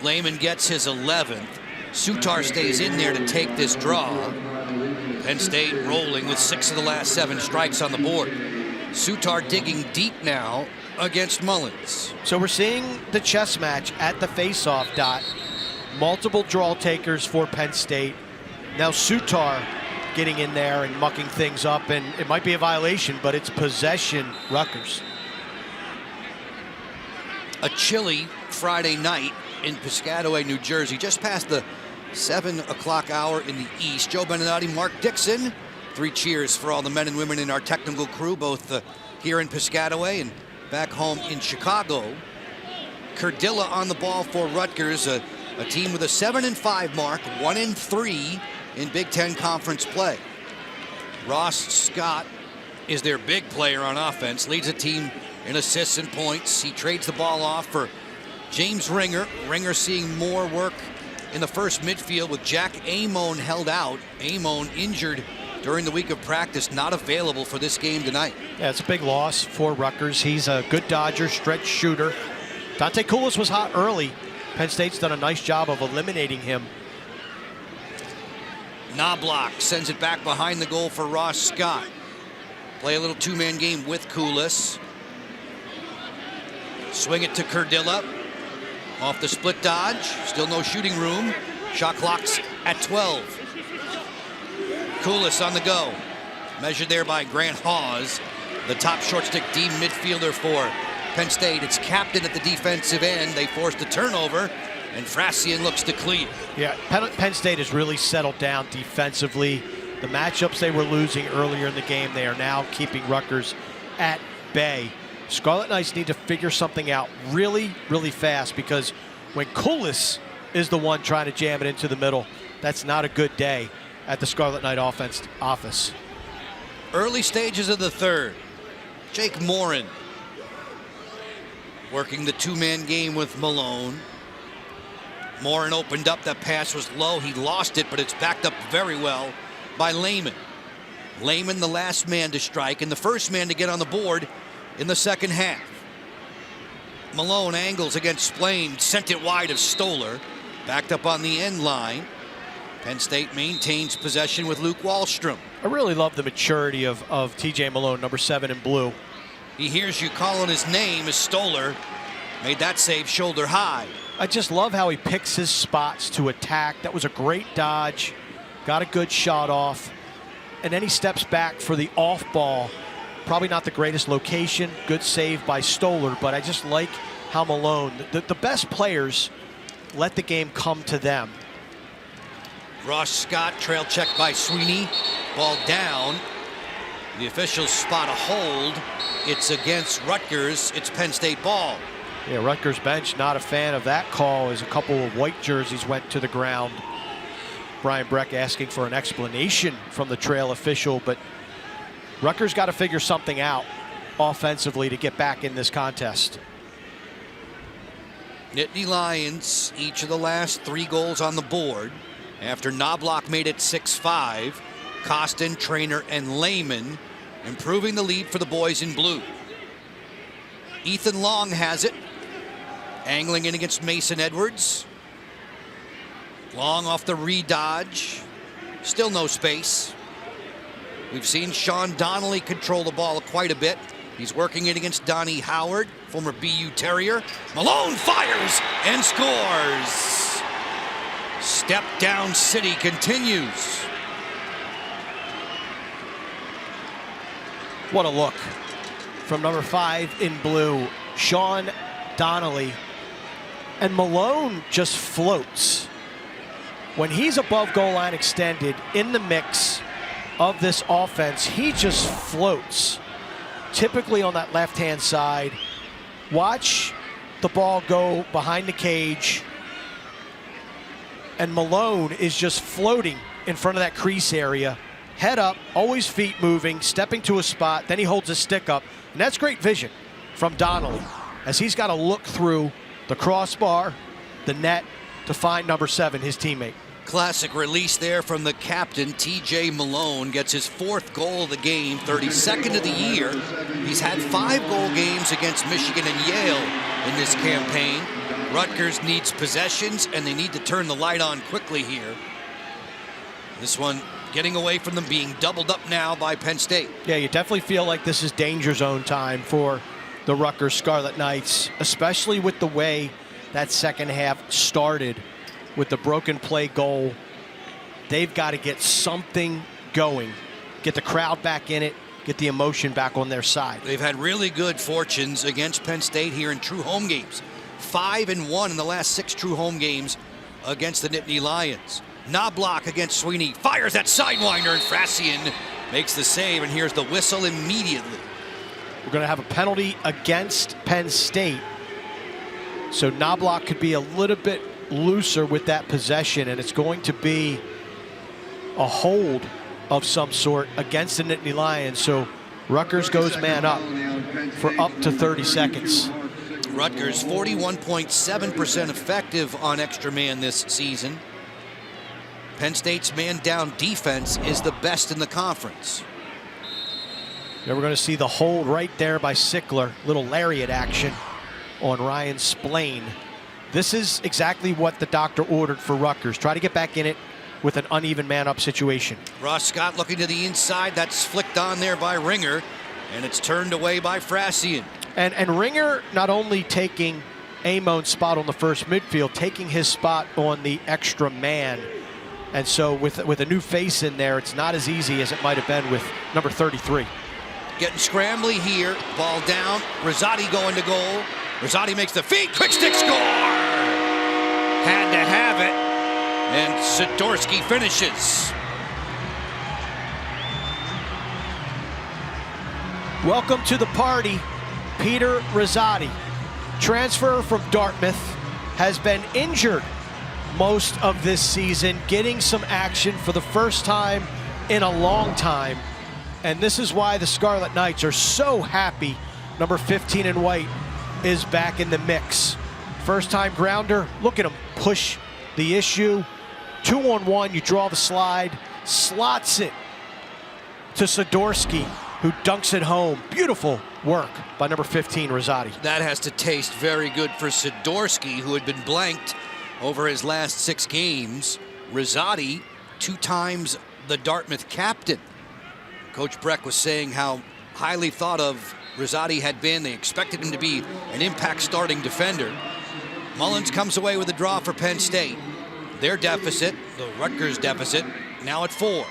Lehman gets his 11th. Sutar stays in there to take this draw. Penn State rolling with 6 of the last 7 strikes on the board. Sutar digging deep now against Mullins. So we're seeing the chess match at the face-off dot. Multiple draw takers for Penn State. Now Sutar getting in there and mucking things up, and it might be a violation, but it's possession Rutgers. A chilly Friday night in Piscataway, New Jersey, just past the 7 o'clock hour in the east. Joe Beninati, Mark Dixon. 3 cheers for all the men and women in our technical crew, both here in Piscataway and back home in Chicago. Curdilla on the ball for Rutgers, a team with a 7-5 mark, 1-3 in Big Ten Conference play. Ross Scott is their big player on offense, leads the team in assists and points. He trades the ball off for James Ringer. Ringer seeing more work in the first midfield with Jack Amon held out. Amon injured during the week of practice, not available for this game tonight. Yeah, it's a big loss for Rutgers. He's a good dodger, stretch shooter. Dante Koulis was hot early. Penn State's done a nice job of eliminating him. Knobloch sends it back behind the goal for Ross Scott. Play a little 2-man game with Koulis. Swing it to Curdilla. Off the split dodge. Still no shooting room. Shot clock's at 12. Koulis on the go. Measured there by Grant Hawes, the top short stick D midfielder for Penn State. It's captain at the defensive end. They forced a turnover, and Frassian looks to clear. Yeah, Penn State has really settled down defensively. The matchups they were losing earlier in the game, they are now keeping Rutgers at bay. Scarlet Knights need to figure something out really, really fast, because when Kulis is the one trying to jam it into the middle, that's not a good day at the Scarlet Knight offense office. Early stages of the third. Jake Morin working the two-man game with Malone. Morin opened up. That pass was low. He lost it, but it's backed up very well by Lehman. Lehman, the last man to strike and the first man to get on the board in the second half. Malone angles against Splain, sent it wide of Stoller. Backed up on the end line. Penn State maintains possession with Luke Wallstrom. I really love the maturity of TJ Malone, number 7 in blue. He hears you calling his name as Stoller made that save shoulder high. I just love how he picks his spots to attack. That was a great dodge. Got a good shot off. And then he steps back for the off ball. Probably not the greatest location. Good save by Stoller, but I just like how Malone, the best players, let the game come to them. Ross Scott trail check by Sweeney. Ball down. The officials spot a hold. It's against Rutgers. It's Penn State ball. Yeah, Rutgers bench not a fan of that call as a couple of white jerseys went to the ground. Brian Breck asking for an explanation from the trail official, but Rutgers got to figure something out offensively to get back in this contest. Nittany Lions, each of the last 3 goals on the board. After Knobloch made it 6-5, Costin, Trainer, and Lehman improving the lead for the boys in blue. Ethan Long has it, angling in against Mason Edwards. Long off the re-dodge, still no space. We've seen Sean Donnelly control the ball quite a bit. He's working it against Donnie Howard, former BU Terrier. Malone fires and scores. Step down city continues. What a look from number 5 in blue, Sean Donnelly. And Malone just floats. When he's above goal line extended in the mix of this offense, he just floats. Typically on that left-hand side. Watch the ball go behind the cage, and Malone is just floating in front of that crease area. Head up, always feet moving, stepping to a spot, then he holds his stick up. And that's great vision from Donnelly, as he's got to look through the crossbar, the net, to find number 7, his teammate. Classic release there from the captain. TJ Malone gets his 4th goal of the game, 32nd of the year. He's had 5 goal games against Michigan and Yale in this campaign. Rutgers needs possessions, and they need to turn the light on quickly here. This one getting away from them, being doubled up now by Penn State. Yeah, you definitely feel like this is danger zone time for the Rutgers Scarlet Knights, especially with the way that second half started with the broken play goal. They've got to get something going, get the crowd back in it, get the emotion back on their side. They've had really good fortunes against Penn State here in true home games. 5-1 in the last 6 true home games against the Nittany Lions. Knobloch against Sweeney, fires that sidewinder, and Frassian makes the save, and here's the whistle immediately. We're going to have a penalty against Penn State, so Knobloch could be a little bit looser with that possession, and it's going to be a hold of some sort against the Nittany Lions. So Rutgers goes man up for up to 30 seconds. Rutgers 41.7% effective on extra man this season. Penn State's man down defense is the best in the conference. Yeah, we're going to see the hold right there by Sickler. Little lariat action on Ryan Splain. This is exactly what the doctor ordered for Rutgers. Try to get back in it with an uneven man-up situation. Ross Scott looking to the inside. That's flicked on there by Ringer, and it's turned away by Frassian. And Ringer not only taking Amon's spot on the first midfield, taking his spot on the extra man. And so with a new face in there, it's not as easy as it might have been with number 33. Getting scrambly here. Ball down. Rosati going to goal. Rosati makes the feed. Quick stick score! Had to have it. And Sidorsky finishes. Welcome to the party, Peter Rosati. Transfer from Dartmouth, has been injured most of this season, getting some action for the first time in a long time. And this is why the Scarlet Knights are so happy number 15 in white is back in the mix. First time grounder, look at him push the issue. 2-on-1, you draw the slide, slots it to Sidorsky, who dunks it home. Beautiful work by number 15, Rosati. That has to taste very good for Sidorsky, who had been blanked over his last 6 games. Rosati, 2 times the Dartmouth captain. Coach Breck was saying how highly thought of Rosati had been. They expected him to be an impact starting defender. Mullins comes away with a draw for Penn State. Their deficit, the Rutgers deficit, now at 4.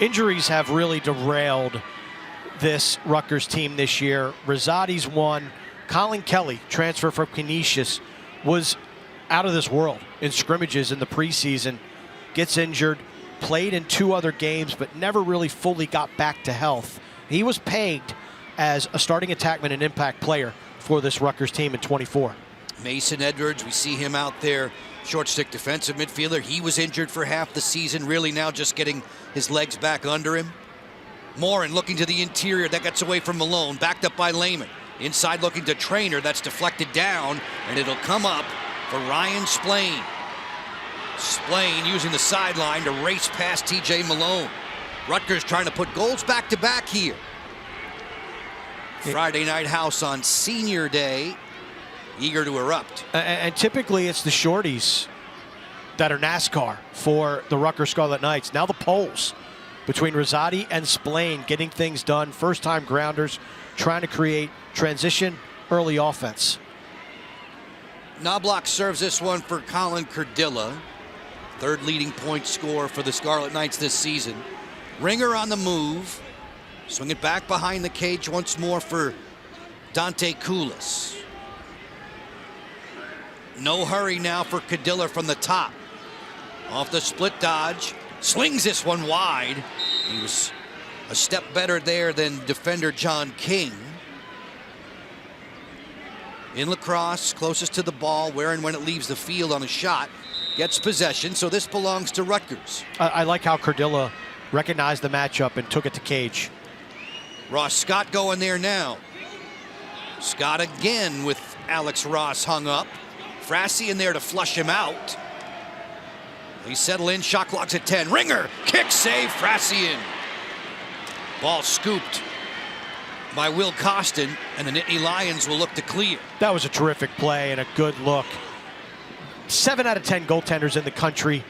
Injuries have really derailed this Rutgers team this year. Rosati's one. Colin Kelly, transfer from Canisius, was out of this world in scrimmages in the preseason. Gets injured, played in 2 other games, but never really fully got back to health. He was pegged as a starting attackman and impact player for this Rutgers team in 24. Mason Edwards, we see him out there, short stick defensive midfielder. He was injured for half the season, really now just getting his legs back under him. Morin looking to the interior, that gets away from Malone, backed up by Lehman. Inside looking to Trainer, that's deflected down, and it'll come up for Ryan Splain. Splain using the sideline to race past TJ Malone. Rutgers trying to put goals back to back here. Friday night house on senior day, eager to erupt. And typically it's the shorties that are NASCAR for the Rutgers Scarlet Knights. Now the Poles between Rosati and Splain getting things done. First time grounders trying to create transition early offense. Knobloch serves this one for Colin Cardilla. 3rd leading point scorer for the Scarlet Knights this season. Ringer on the move. Swing it back behind the cage once more for Dante Koulis. No hurry now for Cardilla from the top. Off the split dodge. Slings this one wide. He was a step better there than defender John King. In Lacrosse, closest to the ball, where and when it leaves the field on a shot, gets possession, so this belongs to Rutgers. I like how Cardilla recognized the matchup and took it to cage. Ross Scott going there now. Scott again with Alex Ross hung up. Frassi in there to flush him out. They settle in, shot clock's at 10. Ringer, kick save, Frassi in. Ball scooped by Will Costin, and the Nittany Lions will look to clear. That was a terrific play and a good look. 7 out of 10 goaltenders in the country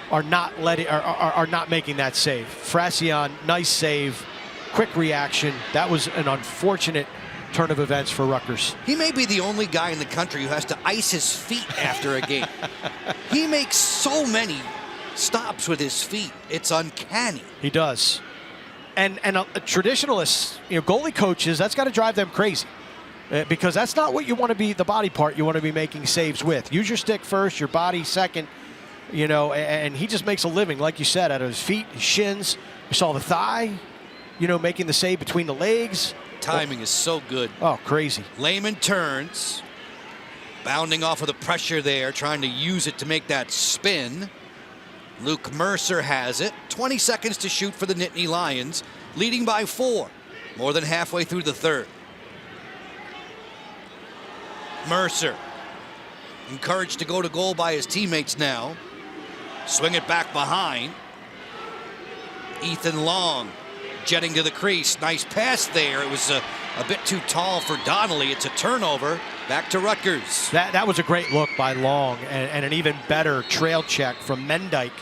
are not making that save. Frassi, nice save, quick reaction. That was an unfortunate turn of events for Rutgers. He may be the only guy in the country who has to ice his feet after a game. He makes so many stops with his feet. It's uncanny. He does. And a traditionalist, goalie coaches, that's got to drive them crazy. Because that's not what you want to be, the body part you want to be making saves with. Use your stick first, your body second, and he just makes a living, like you said, out of his feet, his shins. We saw the thigh, making the save between the legs. Timing is so good. Oh, crazy. Lehman turns, bounding off of the pressure there, trying to use it to make that spin. Luke Mercer has it. 20 seconds to shoot for the Nittany Lions, leading by 4, more than halfway through the 3rd. Mercer, encouraged to go to goal by his teammates now. Swing it back behind. Ethan Long jetting to the crease. Nice pass there. It was a bit too tall for Donnelly. It's a turnover. Back to Rutgers. That was a great look by Long, and an even better trail check from Mendyke.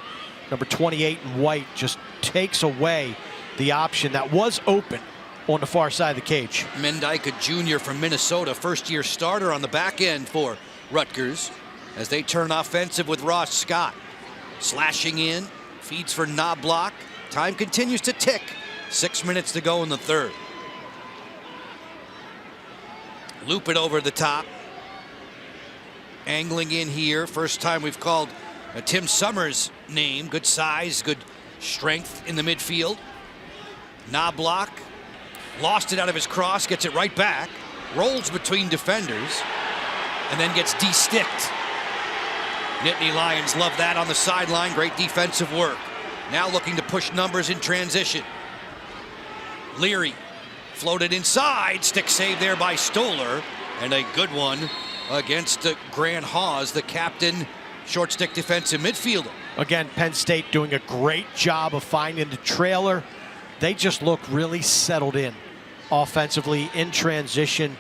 Number 28 in white just takes away the option that was open on the far side of the cage. Mendyke, a junior from Minnesota, first-year starter on the back end for Rutgers as they turn offensive with Ross Scott. Slashing in, feeds for Knobloch. Time continues to tick. 6 minutes to go in the 3rd. Loop it over the top. Angling in here. First time we've called Tim Summers' name. Good size, good strength in the midfield. Knobloch Lost it out of his cross, gets it right back, rolls between defenders, and then gets de-sticked. Nittany Lions love that on the sideline. Great defensive work. Now looking to push numbers in transition. Leary floated inside. Stick save there by Stoller. And a good one against Grant Hawes, the captain, short stick defensive midfielder. Again, Penn State doing a great job of finding the trailer. They just look really settled in offensively in transition.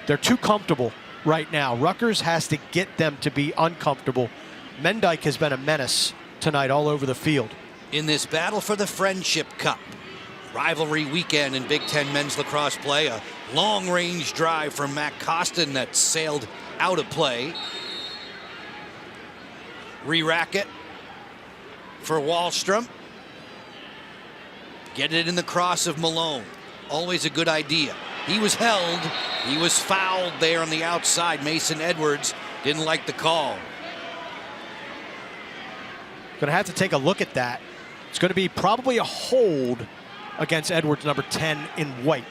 They're too comfortable right now. Rutgers has to get them to be uncomfortable. Mendyke has been a menace tonight all over the field. In this battle for the Friendship Cup, rivalry weekend in Big Ten men's lacrosse play, a long-range drive from Matt Costin that sailed out of play. Re-rack it for Wallstrom. Get it in the cross of Malone. Always a good idea. He was held. He was fouled there on the outside. Mason Edwards didn't like the call. Going to have to take a look at that. It's going to be probably a hold against Edwards, number 10 in white.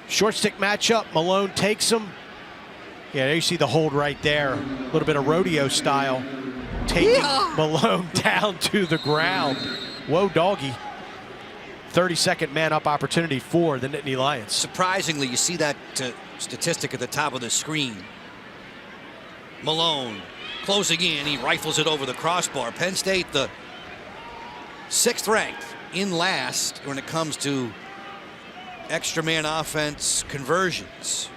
Short stick matchup. Malone takes him. Yeah, there you see the hold right there. A little bit of rodeo style. Taking Malone down to the ground. Whoa, doggy. 30-second man-up opportunity for the Nittany Lions. Surprisingly, you see that statistic at the top of the screen. Malone closing in. He rifles it over the crossbar. Penn State, the 6th ranked in last when it comes to extra man offense conversions.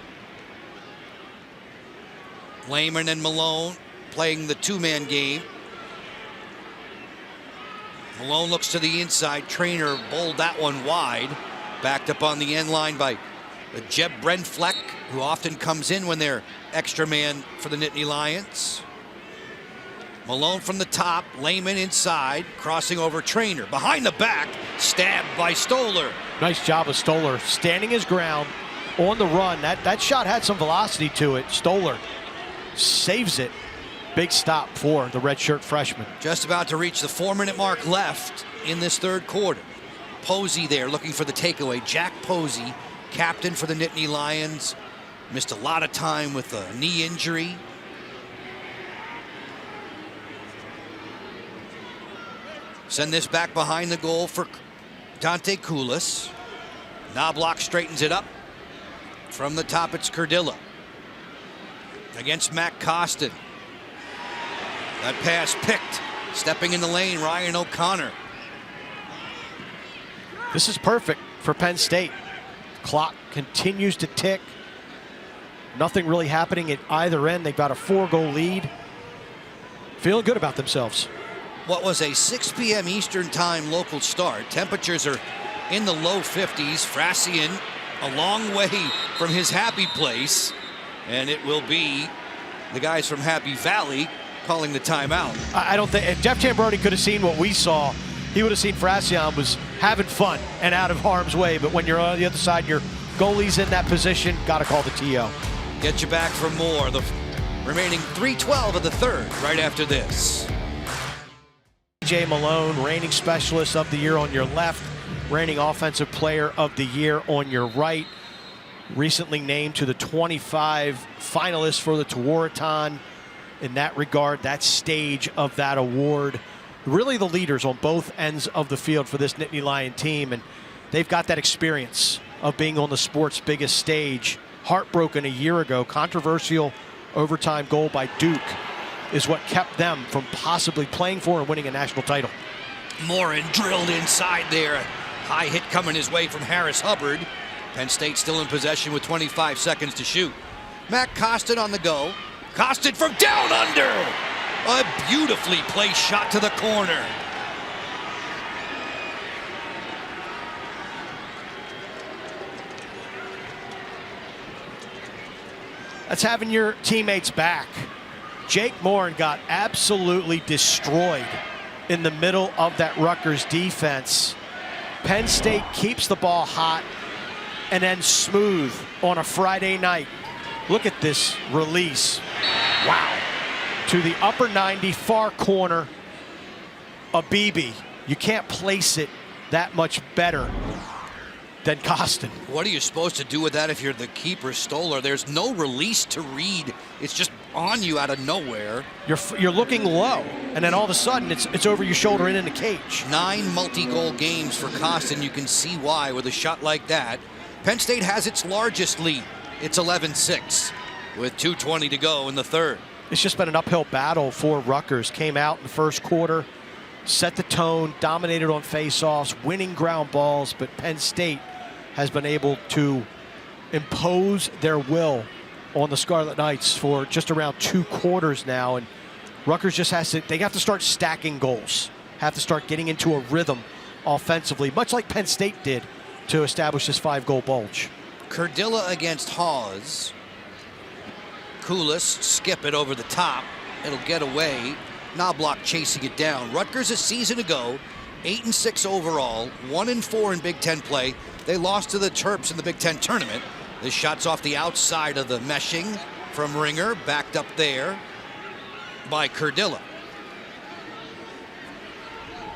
Lehman and Malone playing the two-man game. Malone looks to the inside. Trainer bowled that one wide. Backed up on the end line by Jeb Brenfleck, who often comes in when they're extra man for the Nittany Lions. Malone from the top. Lehman inside. Crossing over Trainer. Behind the back. Stabbed by Stoller. Nice job of Stoller standing his ground on the run. That shot had some velocity to it. Stoller saves it. Big stop for the redshirt freshman. Just about to reach the 4-minute mark left in this third quarter. Posey there looking for the takeaway. Jack Posey, captain for the Nittany Lions, missed a lot of time with a knee injury. Send this back behind the goal for Dante Koulis. Knobloch straightens it up. From the top, it's Cardilla against Matt Costin. That pass picked. Stepping in the lane, Ryan O'Connor. This is perfect for Penn State. Clock continues to tick. Nothing really happening at either end. They've got a 4-goal lead. Feeling good about themselves. What was a 6 p.m. Eastern time local start. Temperatures are in the low 50s. Frassian a long way from his happy place. And it will be the guys from Happy Valley calling the timeout. I don't think, if Jeff Tambroni could have seen what we saw, he would have seen Frassian was having fun and out of harm's way. But when you're on the other side, your goalie's in that position, got to call the TO. Get you back for more. The remaining 3:12 of the third right after this. J. Malone, reigning specialist of the year on your left, reigning offensive player of the year on your right. Recently named to the 25 finalists for the Tewaaraton. In that regard, that stage of that award, really the leaders on both ends of the field for this Nittany Lion team, and they've got that experience of being on the sport's biggest stage. Heartbroken a year ago, controversial overtime goal by Duke is what kept them from possibly playing for and winning a national title. Morin drilled inside there. High hit coming his way from Harris Hubbard. Penn State still in possession with 25 seconds to shoot. Matt Costin on the go. Costin from down under. A beautifully placed shot to the corner. That's having your teammates back. Jake Morin got absolutely destroyed in the middle of that Rutgers defense. Penn State keeps the ball hot and then smooth on a Friday night. Look at this release. Wow. To the upper 90, far corner. A BB. You can't place it that much better than Costin. What are you supposed to do with that if you're the keeper, Stoller? There's no release to read. It's just on you out of nowhere. You're looking low, and then all of a sudden it's over your shoulder and in the cage. 9 multi-goal games for Costin. You can see why with a shot like that. Penn State has its largest lead. It's 11-6 with 2:20 to go in the third. It's just been an uphill battle for Rutgers. Came out in the first quarter, set the tone, dominated on faceoffs, winning ground balls, but Penn State has been able to impose their will on the Scarlet Knights for just around 2 quarters now, and Rutgers just they have to start stacking goals, have to start getting into a rhythm offensively, much like Penn State did to establish this 5-goal bulge. Curdilla against Hawes. Koulis skip it over the top. It'll get away. Knobloch chasing it down. Rutgers a season ago, 8-6 overall, 1-4 in Big Ten play. They lost to the Terps in the Big Ten tournament. This shot's off the outside of the meshing from Ringer, backed up there by Curdilla.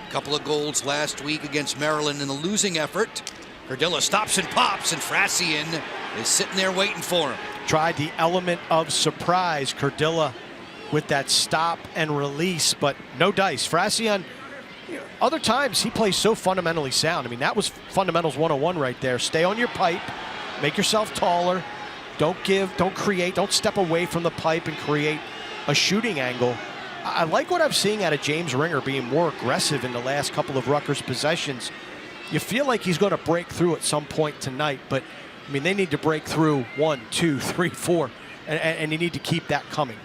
Couple of goals last week against Maryland in the losing effort. Curdilla stops and pops, and Frassian is sitting there waiting for him. Tried the element of surprise, Curdilla, with that stop and release, but no dice. Frassian, other times he plays so fundamentally sound. I mean, that was fundamentals 101 right there. Stay on your pipe, make yourself taller, don't create, don't step away from the pipe and create a shooting angle. I like what I'm seeing out of James Ringer being more aggressive in the last couple of Rutgers possessions. You feel like he's going to break through at some point tonight, but I mean, they need to break through 1, 2, 3, 4, and you need to keep that coming.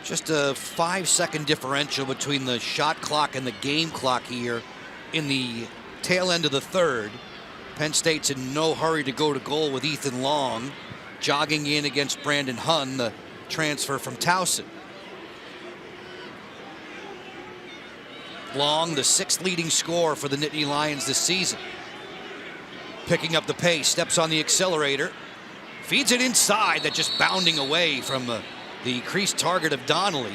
Just a 5-second differential between the shot clock and the game clock here in the tail end of the third. Penn State's in no hurry to go to goal with Ethan Long jogging in against Brandon Hunn, the transfer from Towson. Long, the 6th leading scorer for the Nittany Lions this season. Picking up the pace, steps on the accelerator, feeds it inside, that just bounding away from the crease target of Donnelly.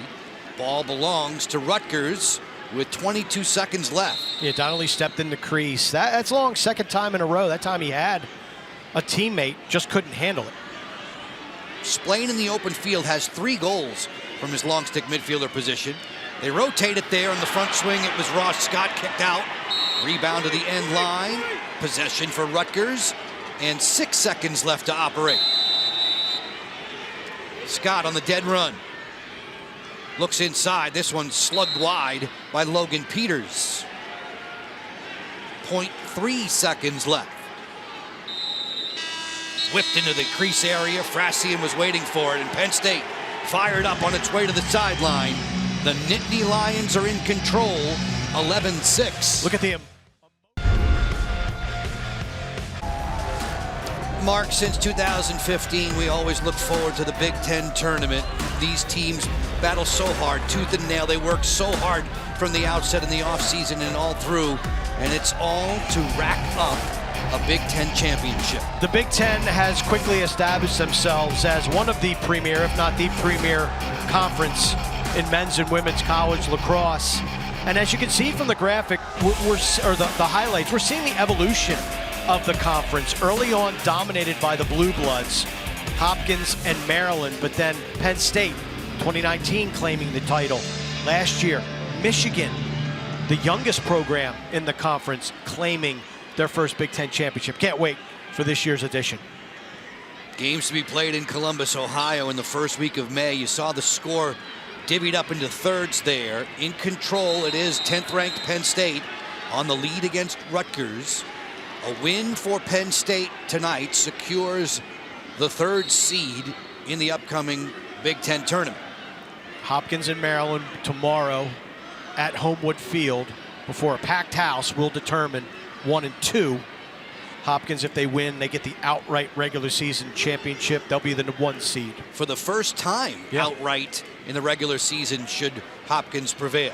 Ball belongs to Rutgers with 22 seconds left. Yeah, Donnelly stepped in the crease. That's Long, second time in a row. That time he had a teammate, just couldn't handle it. Splain in the open field has 3 goals from his long stick midfielder position. They rotate it there in the front swing. It was Ross Scott kicked out. Rebound to the end line. Possession for Rutgers. And 6 seconds left to operate. Scott on the dead run. Looks inside. This one slugged wide by Logan Peters. 0.3 seconds left. Whipped into the crease area. Frassian was waiting for it, and Penn State fired up on its way to the sideline. The Nittany Lions are in control, 11-6. Look at the... Mark, since 2015, we always look forward to the Big Ten tournament. These teams battle so hard, tooth and nail. They work so hard from the outset in the offseason and all through, and it's all to rack up a Big Ten championship. The Big Ten has quickly established themselves as one of the premier, if not the premier, conference in men's and women's college lacrosse. And as you can see from the graphic, the highlights, we're seeing the evolution of the conference. Early on, dominated by the Blue Bloods, Hopkins and Maryland, but then Penn State, 2019, claiming the title. Last year, Michigan, the youngest program in the conference, claiming their first Big Ten championship. Can't wait for this year's edition. Games to be played in Columbus, Ohio in the first week of May. You saw the score divvied up into thirds there. In control, it is 10th ranked Penn State on the lead against Rutgers. A win for Penn State tonight secures the 3rd seed in the upcoming Big Ten tournament. Hopkins and Maryland tomorrow at Homewood Field before a packed house will determine 1 and 2. Hopkins, if they win, they get the outright regular season championship. They'll be the 1 seed. For the first time outright in the regular season should Hopkins prevail.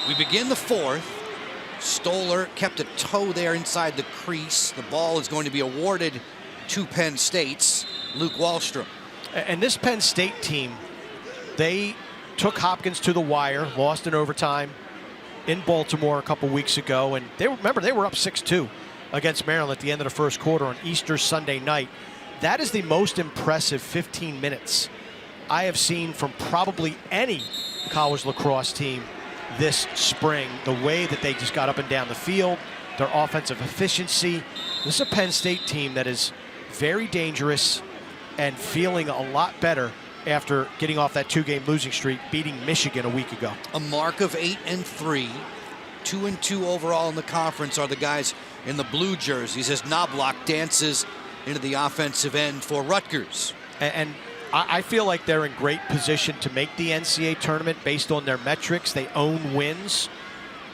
We begin the 4th. Stoller kept a toe there inside the crease. The ball is going to be awarded to Penn State's Luke Wallstrom. And this Penn State team, they took Hopkins to the wire, lost in overtime in Baltimore a couple weeks ago. And they were up 6-2 against Maryland at the end of the first quarter on Easter Sunday night. That is the most impressive 15 minutes I have seen from probably any college lacrosse team this spring. The way that they just got up and down the field, their offensive efficiency. This is a Penn State team that is very dangerous and feeling a lot better after getting off that 2-game losing streak, beating Michigan a week ago. A mark of 8-3, 2-2 overall in the conference are the guys in the blue jerseys as Knobloch dances into the offensive end for Rutgers. And I feel like they're in great position to make the NCAA tournament based on their metrics. They own wins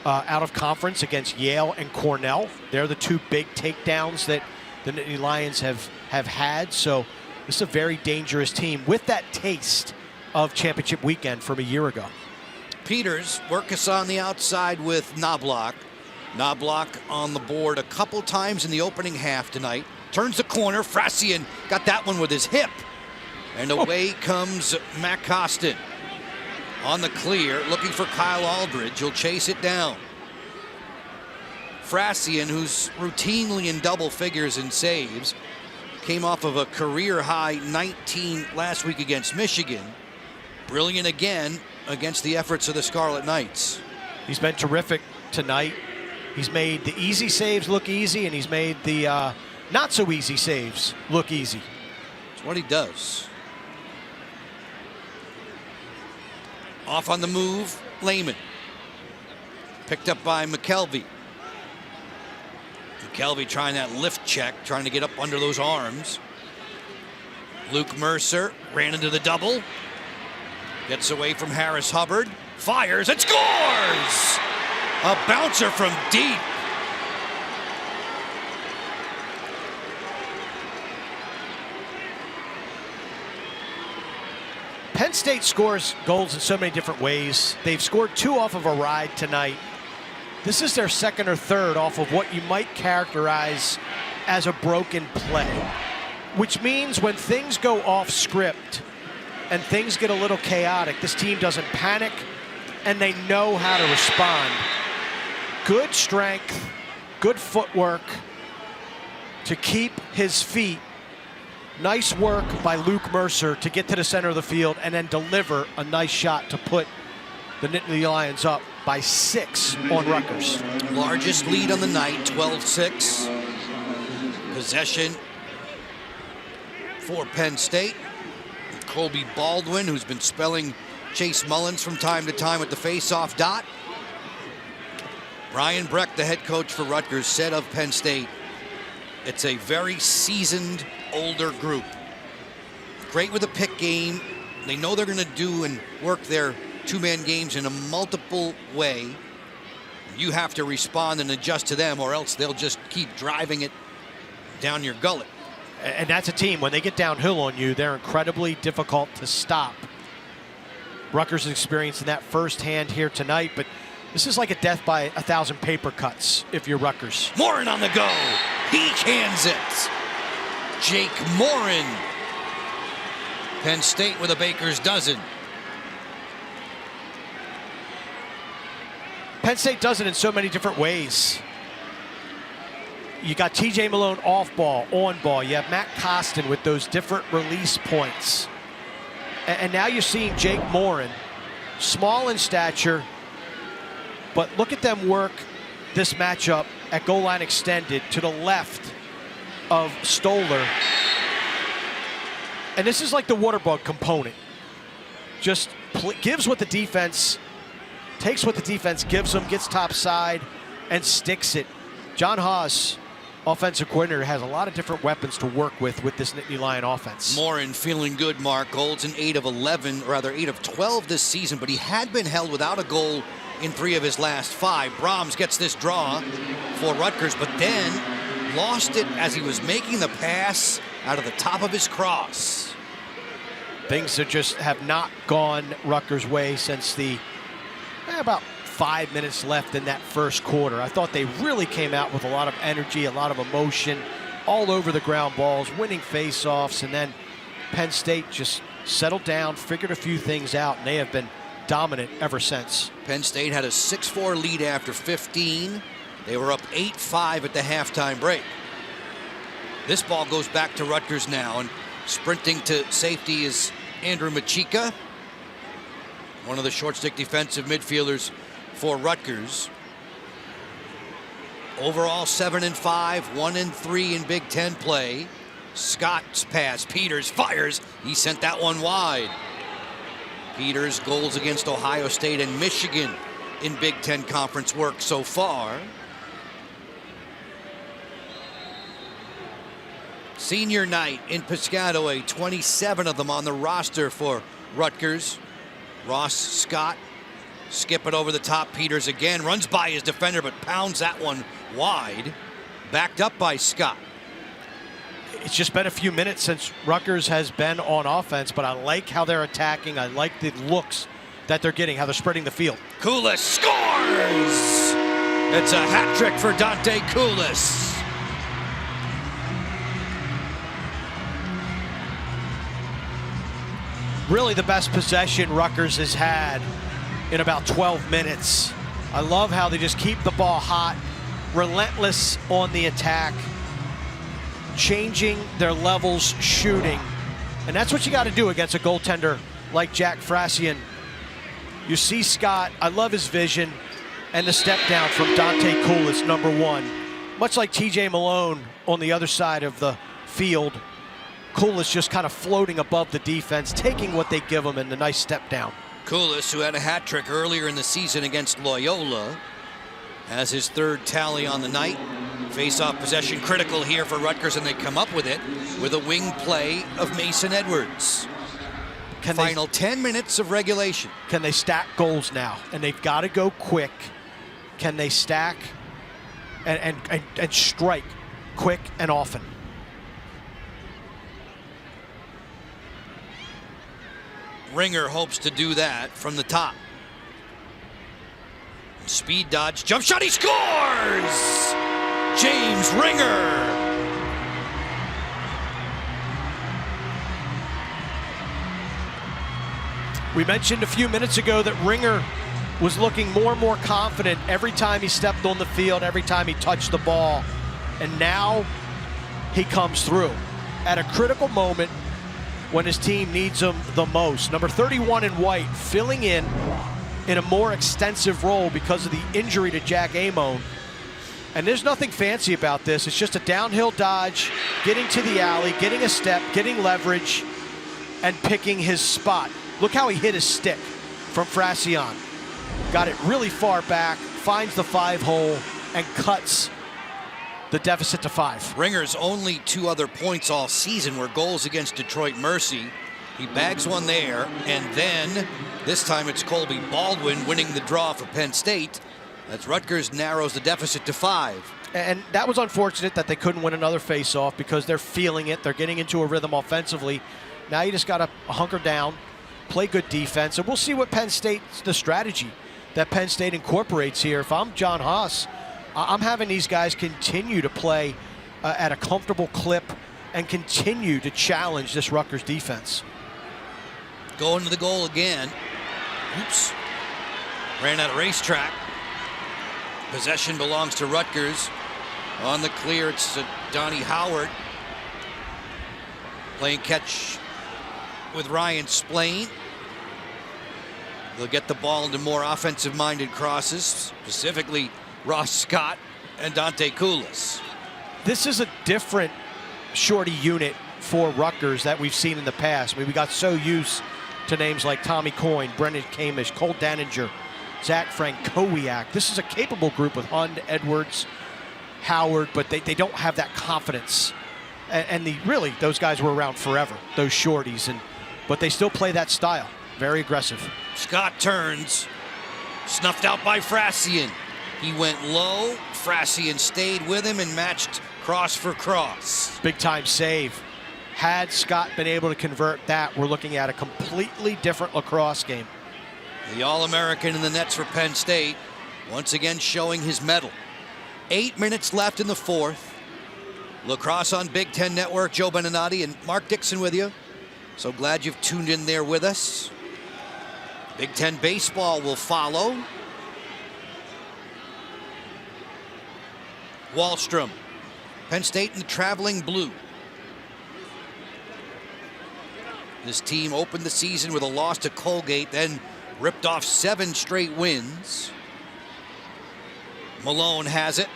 out of conference against Yale and Cornell. They're the two big takedowns that the Nittany Lions have had. So this is a very dangerous team with that taste of championship weekend from a year ago. Peters work us on the outside with Knobloch. Knobloch on the board a couple times in the opening half tonight. Turns the corner. Frassian got that one with his hip. And away comes Matt Costin. On the clear, looking for Kyle Aldridge. He'll chase it down. Frassian, who's routinely in double figures in saves, came off of a career-high 19 last week against Michigan. Brilliant again against the efforts of the Scarlet Knights. He's been terrific tonight. He's made the easy saves look easy, and he's made the not-so-easy saves look easy. It's what he does. Off on the move, Lehman. Picked up by McKelvey. McKelvey trying that lift check, trying to get up under those arms. Luke Mercer ran into the double. Gets away from Harris Hubbard. Fires and scores! A bouncer from deep. Penn State scores goals in so many different ways. They've scored 2 off of a ride tonight. This is their second or third off of what you might characterize as a broken play, which means when things go off script and things get a little chaotic, this team doesn't panic and they know how to respond. Good strength, good footwork to keep his feet. Nice work by Luke Mercer to get to the center of the field and then deliver a nice shot to put the Nittany Lions up by 6 on Rutgers. Largest lead on the night, 12-6. Possession for Penn State. Colby Baldwin, who's been spelling Chase Mullins from time to time with the face-off dot. Brian Breck, the head coach for Rutgers, said of Penn State, it's a very seasoned, older group. Great with a pick game. They know they're going to do and work their two-man games in a multiple way. You have to respond and adjust to them, or else they'll just keep driving it down your gullet. And that's a team, when they get downhill on you, they're incredibly difficult to stop. Rutgers is experiencing that firsthand here tonight, but this is like a death by 1,000 paper cuts if you're Rutgers. Morin on the go. He cans it. Jake Morin. Penn State with a baker's dozen. Penn State does it in so many different ways. You got TJ Malone off ball, on ball. You have Matt Costin with those different release points. And now you're seeing Jake Morin, small in stature, but look at them work this matchup at goal line extended to the left of Stoller. And this is like the water bug component. Just gives what the defense, takes what the defense gives them, gets top side, and sticks it. John Haas, offensive coordinator, has a lot of different weapons to work with this Nittany Lion offense. Morin feeling good, Mark. Goals in 8 of 11, or rather 8 of 12 this season, but he had been held without a goal in 3 of his last 5. Brahms gets this draw for Rutgers, but then lost it as he was making the pass out of the top of his cross. Things that just have not gone Rutgers' way since the about 5 minutes left in that first quarter. I thought they really came out with a lot of energy, a lot of emotion, all over the ground balls, winning faceoffs, and then Penn State just settled down, figured a few things out, and they have been dominant ever since. Penn State had a 6-4 lead after 15. They were up 8-5 at the halftime break. This ball goes back to Rutgers now, and sprinting to safety is Andrew Machika, one of the short stick defensive midfielders for Rutgers. Overall 7-5, 1-3 in Big Ten play. Scott's pass, Peters fires, he sent that one wide. Peters' goals against Ohio State and Michigan in Big Ten conference work so far. Senior night in Piscataway, 27 of them on the roster for Rutgers. Ross Scott skip it over the top. Peters again runs by his defender but pounds that one wide. Backed up by Scott. It's just been a few minutes since Rutgers has been on offense, but I like how they're attacking. I like the looks that they're getting, how they're spreading the field. Koulis scores! It's a hat trick for Dante Koulis. Really the best possession Rutgers has had in about 12 minutes. I love how they just keep the ball hot, relentless on the attack, changing their levels shooting. And that's what you got to do against a goaltender like Jack Frasian. You see Scott, I love his vision, and the step down from Dante Koulis, number one. Much like TJ Malone on the other side of the field, Koulis just kind of floating above the defense, taking what they give him in the nice step down. Koulis, who had a hat trick earlier in the season against Loyola, has his third tally on the night. Face-off possession critical here for Rutgers, and they come up with it with a wing play of Mason Edwards. Final 10 minutes of regulation. Can they stack goals now? And they've got to go quick. Can they stack and strike quick and often? Ringer hopes to do that from the top. Speed dodge, jump shot, he scores! James Ringer. We mentioned a few minutes ago that Ringer was looking more and more confident every time he stepped on the field, every time he touched the ball. And now he comes through at a critical moment when his team needs him the most. Number 31 in white, filling in a more extensive role because of the injury to Jack Amon. And there's nothing fancy about this. It's just a downhill dodge, getting to the alley, getting a step, getting leverage, and picking his spot. Look how he hit his stick from Frasian. Got it really far back, finds the 5-hole, and cuts the deficit to 5. Ringer's only 2 other points all season were goals against Detroit Mercy. He bags one there, and then this time it's Colby Baldwin winning the draw for Penn State as Rutgers narrows the deficit to 5. And that was unfortunate that they couldn't win another face-off because they're feeling it. They're getting into a rhythm offensively. Now you just got to hunker down, play good defense, and we'll see what Penn State, the strategy that Penn State incorporates here. If I'm John Haas, I'm having these guys continue to play at a comfortable clip and continue to challenge this Rutgers defense. Going to the goal again. Oops. Ran out of racetrack. Possession belongs to Rutgers. On the clear, it's Donnie Howard. Playing catch with Ryan Splain. They'll get the ball into more offensive-minded crosses, specifically Ross Scott and Dante Koulis. This is a different shorty unit for Rutgers that we've seen in the past. I mean, we got so used to names like Tommy Coyne, Brendan Kamish, Cole Daninger, Zach Frankowiak. This is a capable group with Hund, Edwards, Howard, but they don't have that confidence. And really, those guys were around forever, those shorties, but they still play that style. Very aggressive. Scott turns, snuffed out by Frasian. He went low, Frasian stayed with him and matched cross for cross. Big time save. Had Scott been able to convert that, we're looking at a completely different lacrosse game. The All-American in the nets for Penn State, once again showing his mettle. 8 minutes left in the fourth. Lacrosse on Big Ten Network. Joe Beninati and Mark Dixon with you. So glad you've tuned in there with us. Big Ten baseball will follow. Wallstrom, Penn State in the traveling blue. This team opened the season with a loss to Colgate, then ripped off 7 straight wins. Malone has it.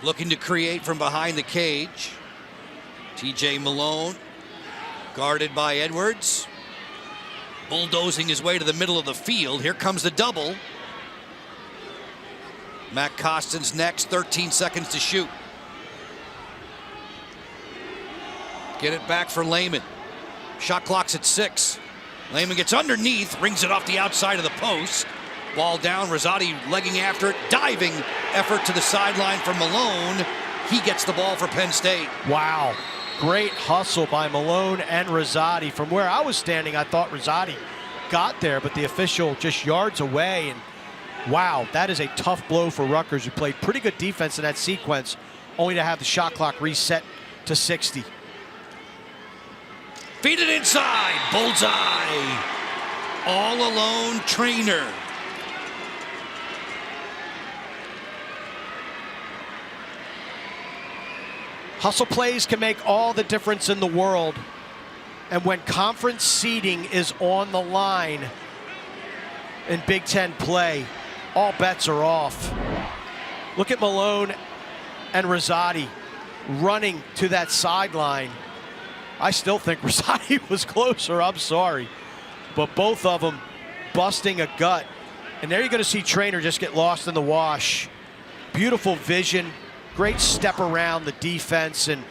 Looking to create from behind the cage. TJ Malone, guarded by Edwards. Bulldozing his way to the middle of the field. Here comes the double. Matt Costin's next, 13 seconds to shoot. Get it back for Lehman. Shot clock's at 6. Lehman gets underneath, rings it off the outside of the post. Ball down, Rosati legging after it. Diving effort to the sideline for Malone. He gets the ball for Penn State. Wow. Great hustle by Malone and Rosati. From where I was standing, I thought Rosati got there, but the official just yards away. And wow, that is a tough blow for Rutgers, who played pretty good defense in that sequence, only to have the shot clock reset to 60. Feed it inside. Bullseye. All alone Trainer. Hustle plays can make all the difference in the world. And when conference seeding is on the line in Big Ten play, all bets are off. Look at Malone and Rosati running to that sideline. I still think Rosati was closer, I'm sorry. But both of them busting a gut. And there you're going to see Trainer just get lost in the wash. Beautiful vision. Great step around the defense, and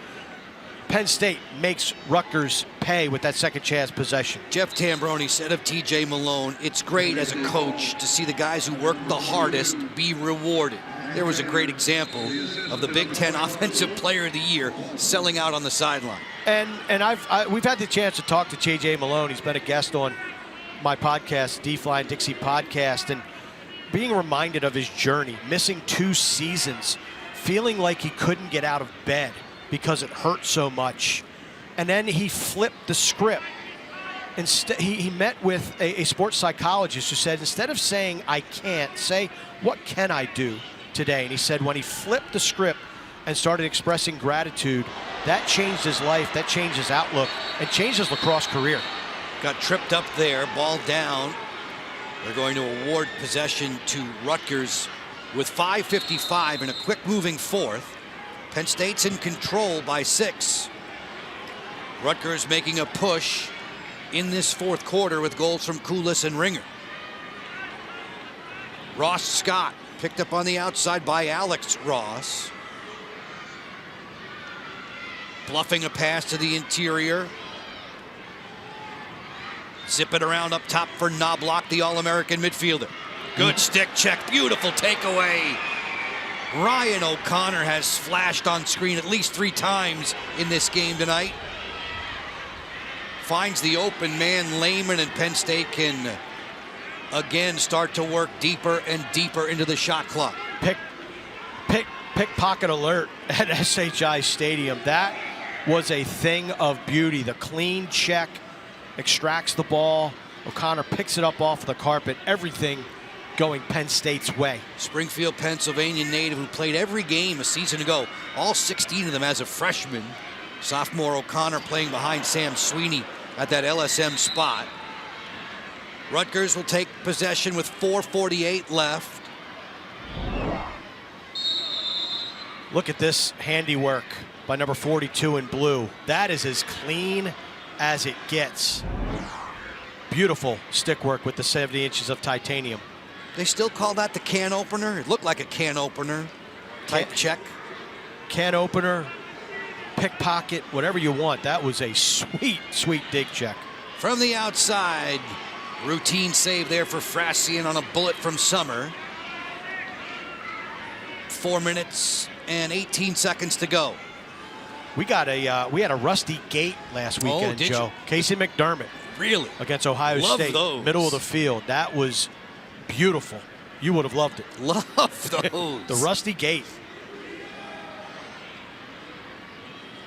Penn State makes Rutgers pay with that second chance possession. Jeff Tambroni said of TJ Malone, it's great as a coach to see the guys who work the hardest be rewarded. There was a great example of the Big Ten Offensive Player of the Year selling out on the sideline. And we've had the chance to talk to J.J. Malone. He's been a guest on my podcast, D-Fly Dixie podcast, and being reminded of his journey, missing 2 seasons, feeling like he couldn't get out of bed because it hurt so much. And then he flipped the script. Instead, he met with a sports psychologist who said, instead of saying, I can't, say, what can I do today? And he said when he flipped the script and started expressing gratitude, that changed his life, that changed his outlook, and changed his lacrosse career. Got tripped up there, ball down. They're going to award possession to Rutgers with 5:55 in a quick-moving fourth. Penn State's in control by 6. Rutgers making a push in this fourth quarter with goals from Koulis and Ringer. Ross Scott picked up on the outside by Alex Ross. Bluffing a pass to the interior. Zip it around up top for Knobloch, the All-American midfielder. Good stick check, beautiful takeaway. Ryan O'Connor has flashed on screen at least 3 times in this game tonight. Finds the open man, Lehman, and Penn State can again start to work deeper and deeper into the shot clock. Pickpocket alert at SHI Stadium. That was a thing of beauty. The clean check, extracts the ball. O'Connor picks it up off the carpet. Everything going Penn State's way. Springfield, Pennsylvania native who played every game a season ago, all 16 of them as a freshman. Sophomore O'Connor playing behind Sam Sweeney at that LSM spot. Rutgers will take possession with 4:48 left. Look at this handiwork by number 42 in blue. That is as clean as it gets. Beautiful stick work with the 70 inches of titanium. They still call that the can opener? It looked like a can opener type check. Can opener, pickpocket, whatever you want. That was a sweet, sweet dig check. From the outside, routine save there for Frassian on a bullet from Summer. 4 minutes and 18 seconds to go. We had a rusty gate last weekend, did Joe. You? Casey McDermott. Really? Against Ohio Love State. those. Middle of the field. That was beautiful. You would have loved it. Love those. The rusty gate.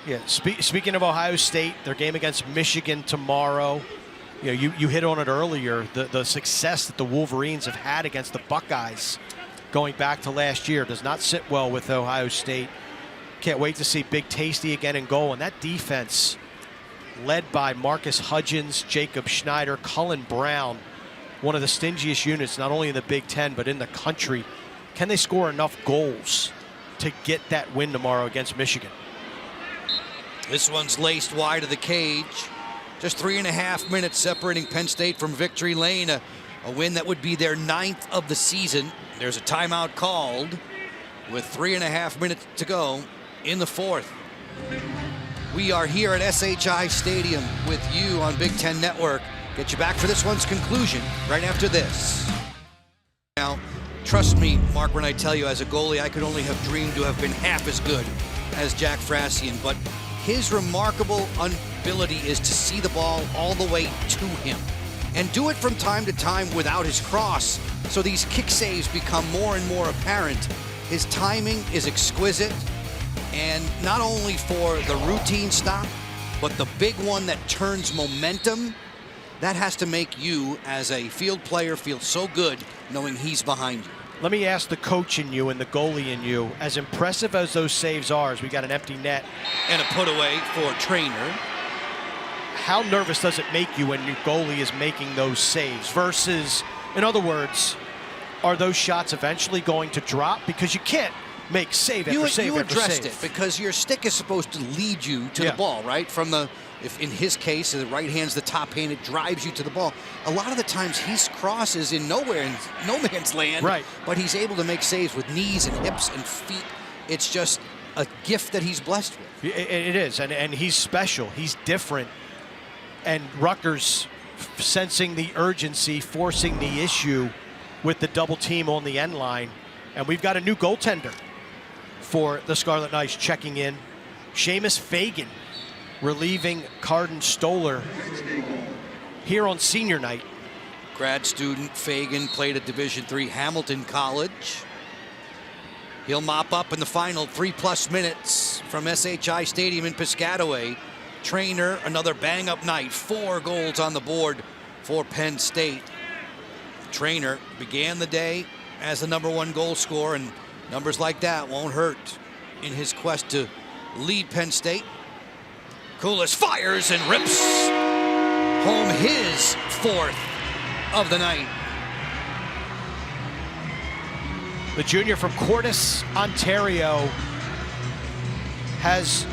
Yeah, speaking of Ohio State, their game against Michigan tomorrow. You know, you hit on it earlier, the success that the Wolverines have had against the Buckeyes going back to last year does not sit well with Ohio State. Can't wait to see Big Tasty again in goal. And that defense, led by Marcus Hudgens, Jacob Schneider, Cullen Brown, one of the stingiest units, not only in the Big Ten, but in the country. Can they score enough goals to get that win tomorrow against Michigan? This one's laced wide of the cage. Just 3.5 minutes separating Penn State from victory lane. A win that would be their 9th of the season. There's a timeout called with 3.5 minutes to go in the 4th. We are here at SHI Stadium with you on Big Ten Network. Get you back for this one's conclusion right after this. Now, trust me, Mark, when I tell you, as a goalie, I could only have dreamed to have been half as good as Jack Frassian, but his remarkable ability is to see the ball all the way to him and do it from time to time without his cross. So these kick saves become more and more apparent. His timing is exquisite, and not only for the routine stop, but the big one that turns momentum. That has to make you, as a field player, feel so good knowing he's behind you. Let me ask the coach in you and the goalie in you, as impressive as those saves are, as we got an empty net. And a put away for Trainer. How nervous does it make you when your goalie is making those saves versus, in other words, are those shots eventually going to drop? Because you can't make save after save you after addressed save. it because your stick is supposed to lead you to the ball, right? From the, if in his case, the right hand's the top hand, it drives you to the ball. A lot of the times his cross is in nowhere, in no man's land, right? But he's able to make saves with knees and hips and feet. It's just a gift that he's blessed with. It is, and he's special. He's different. And Rutgers sensing the urgency, forcing the issue with the double team on the end line. And we've got a new goaltender for the Scarlet Knights checking in. Seamus Fagan relieving Carden Stoller here on senior night. Grad student Fagan played at Division III Hamilton College. He'll mop up in the final 3+ minutes from SHI Stadium in Piscataway. Trainer, another bang-up night. 4 goals on the board for Penn State. Trainer began the day as the #1 goal scorer, and numbers like that won't hurt in his quest to lead Penn State. Koulis fires and rips home his 4th of the night. The junior from Cordis, Ontario, has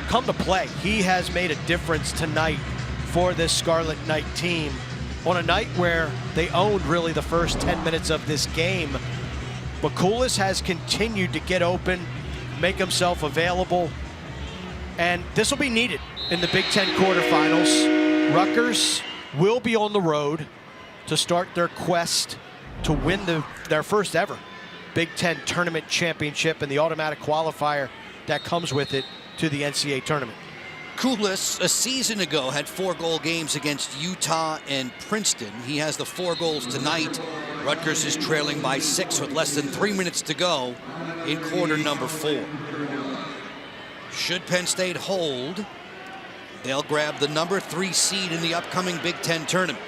come to play. He has made a difference tonight for this Scarlet Knight team on a night where they owned really the first 10 minutes of this game. But Koulis has continued to get open, make himself available, and this will be needed in the Big Ten quarterfinals. Rutgers will be on the road to start their quest to win their first ever Big Ten tournament championship and the automatic qualifier that comes with it to the NCAA tournament. Koulis, a season ago, had 4-goal games against Utah and Princeton. He has the 4 goals tonight. Rutgers is trailing by 6 with less than 3 minutes to go in quarter number 4. Should Penn State hold, they'll grab the #3 seed in the upcoming Big Ten tournament.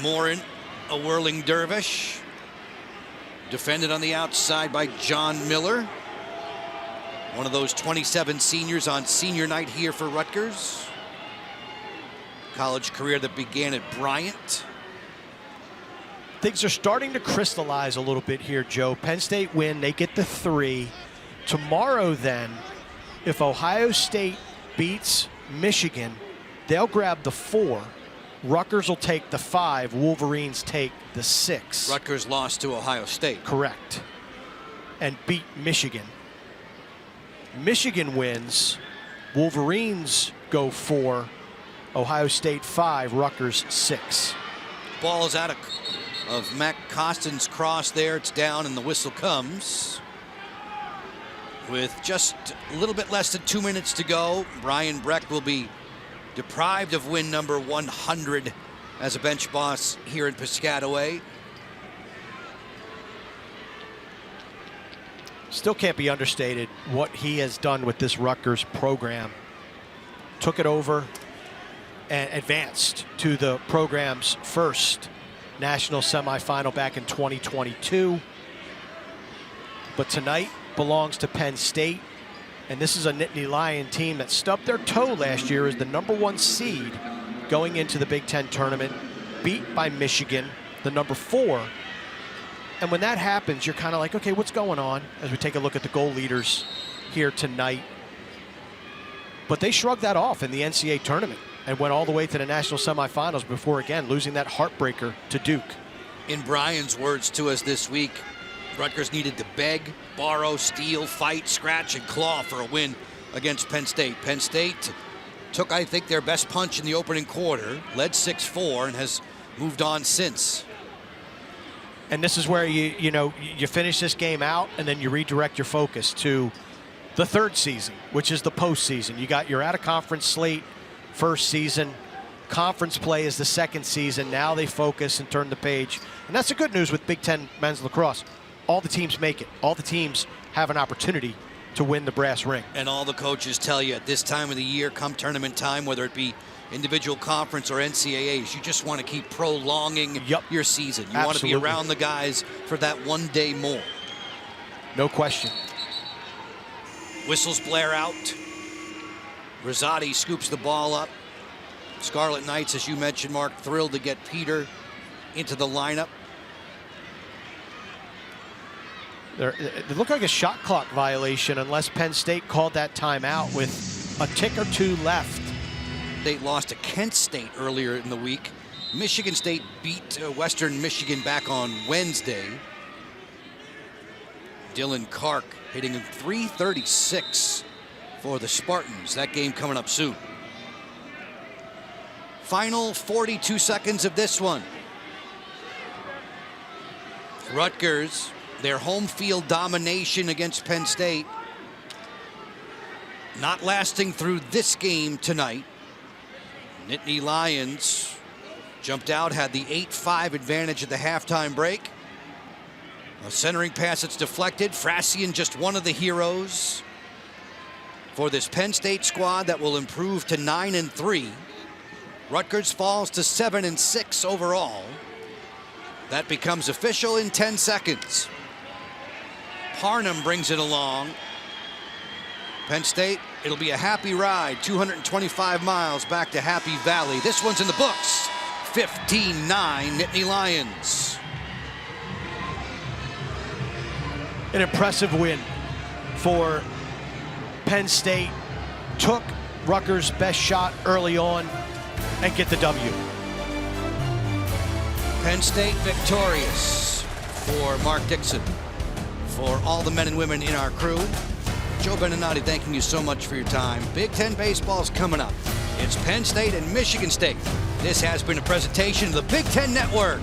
Morin, a whirling dervish, defended on the outside by John Miller. One of those 27 seniors on senior night here for Rutgers. College career that began at Bryant. Things are starting to crystallize a little bit here, Joe. Penn State win, they get the 3. Tomorrow then, if Ohio State beats Michigan, they'll grab the 4. Rutgers will take the 5. Wolverines take the 6. Rutgers lost to Ohio State. Correct. And beat Michigan. Michigan wins. Wolverines go 4. Ohio State 5. Rutgers 6. Ball is out of Mac Costin's cross there. It's down and the whistle comes. With just a little bit less than 2 minutes to go, Brian Brecht will be deprived of win number 100 as a bench boss here in Piscataway. Still can't be understated what he has done with this Rutgers program. Took it over and advanced to the program's first national semifinal back in 2022. But tonight belongs to Penn State. And this is a Nittany Lion team that stubbed their toe last year as the #1 seed going into the Big Ten tournament, beat by Michigan, the #4. And when that happens, you're kind of like, okay, what's going on? As we take a look at the goal leaders here tonight. But they shrugged that off in the NCAA tournament and went all the way to the national semifinals before, again, losing that heartbreaker to Duke. In Brian's words to us this week, Rutgers needed to beg, borrow, steal, fight, scratch, and claw for a win against Penn State. Penn State took, I think, their best punch in the opening quarter, led 6-4, and has moved on since. And this is where you finish this game out and then you redirect your focus to the third season, which is the postseason. You got your out-of-conference slate first season. Conference play is the second season. Now they focus and turn the page. And that's the good news with Big Ten men's lacrosse. All the teams make it. All the teams have an opportunity to win the brass ring. And all the coaches tell you at this time of the year, come tournament time, whether it be individual conference or NCAAs, you just want to keep prolonging your season. You want to be around the guys for that one day more. No question. Whistles blare out. Rosati scoops the ball up. Scarlet Knights, as you mentioned, Mark, thrilled to get Peter into the lineup. It looked like a shot clock violation unless Penn State called that timeout with a tick or two left. State lost to Kent State earlier in the week. Michigan State beat Western Michigan back on Wednesday. Dylan Kark hitting him .336 for the Spartans. That game coming up soon. Final 42 seconds of this one. Rutgers, their home field domination against Penn State, not lasting through this game tonight. Nittany Lions jumped out, had the 8-5 advantage at the halftime break. A centering pass that's deflected. Frassian, just one of the heroes for this Penn State squad that will improve to 9-3. Rutgers falls to 7-6 overall. That becomes official in 10 seconds. Parnham brings it along. Penn State, it'll be a happy ride, 225 miles back to Happy Valley. This one's in the books, 15-9 Nittany Lions. An impressive win for Penn State. Took Rutgers' best shot early on and get the W. Penn State victorious. For Mark Dixon, for all the men and women in our crew, Joe Beninati, thanking you so much for your time. Big Ten baseball's coming up. It's Penn State and Michigan State. This has been a presentation of the Big Ten Network.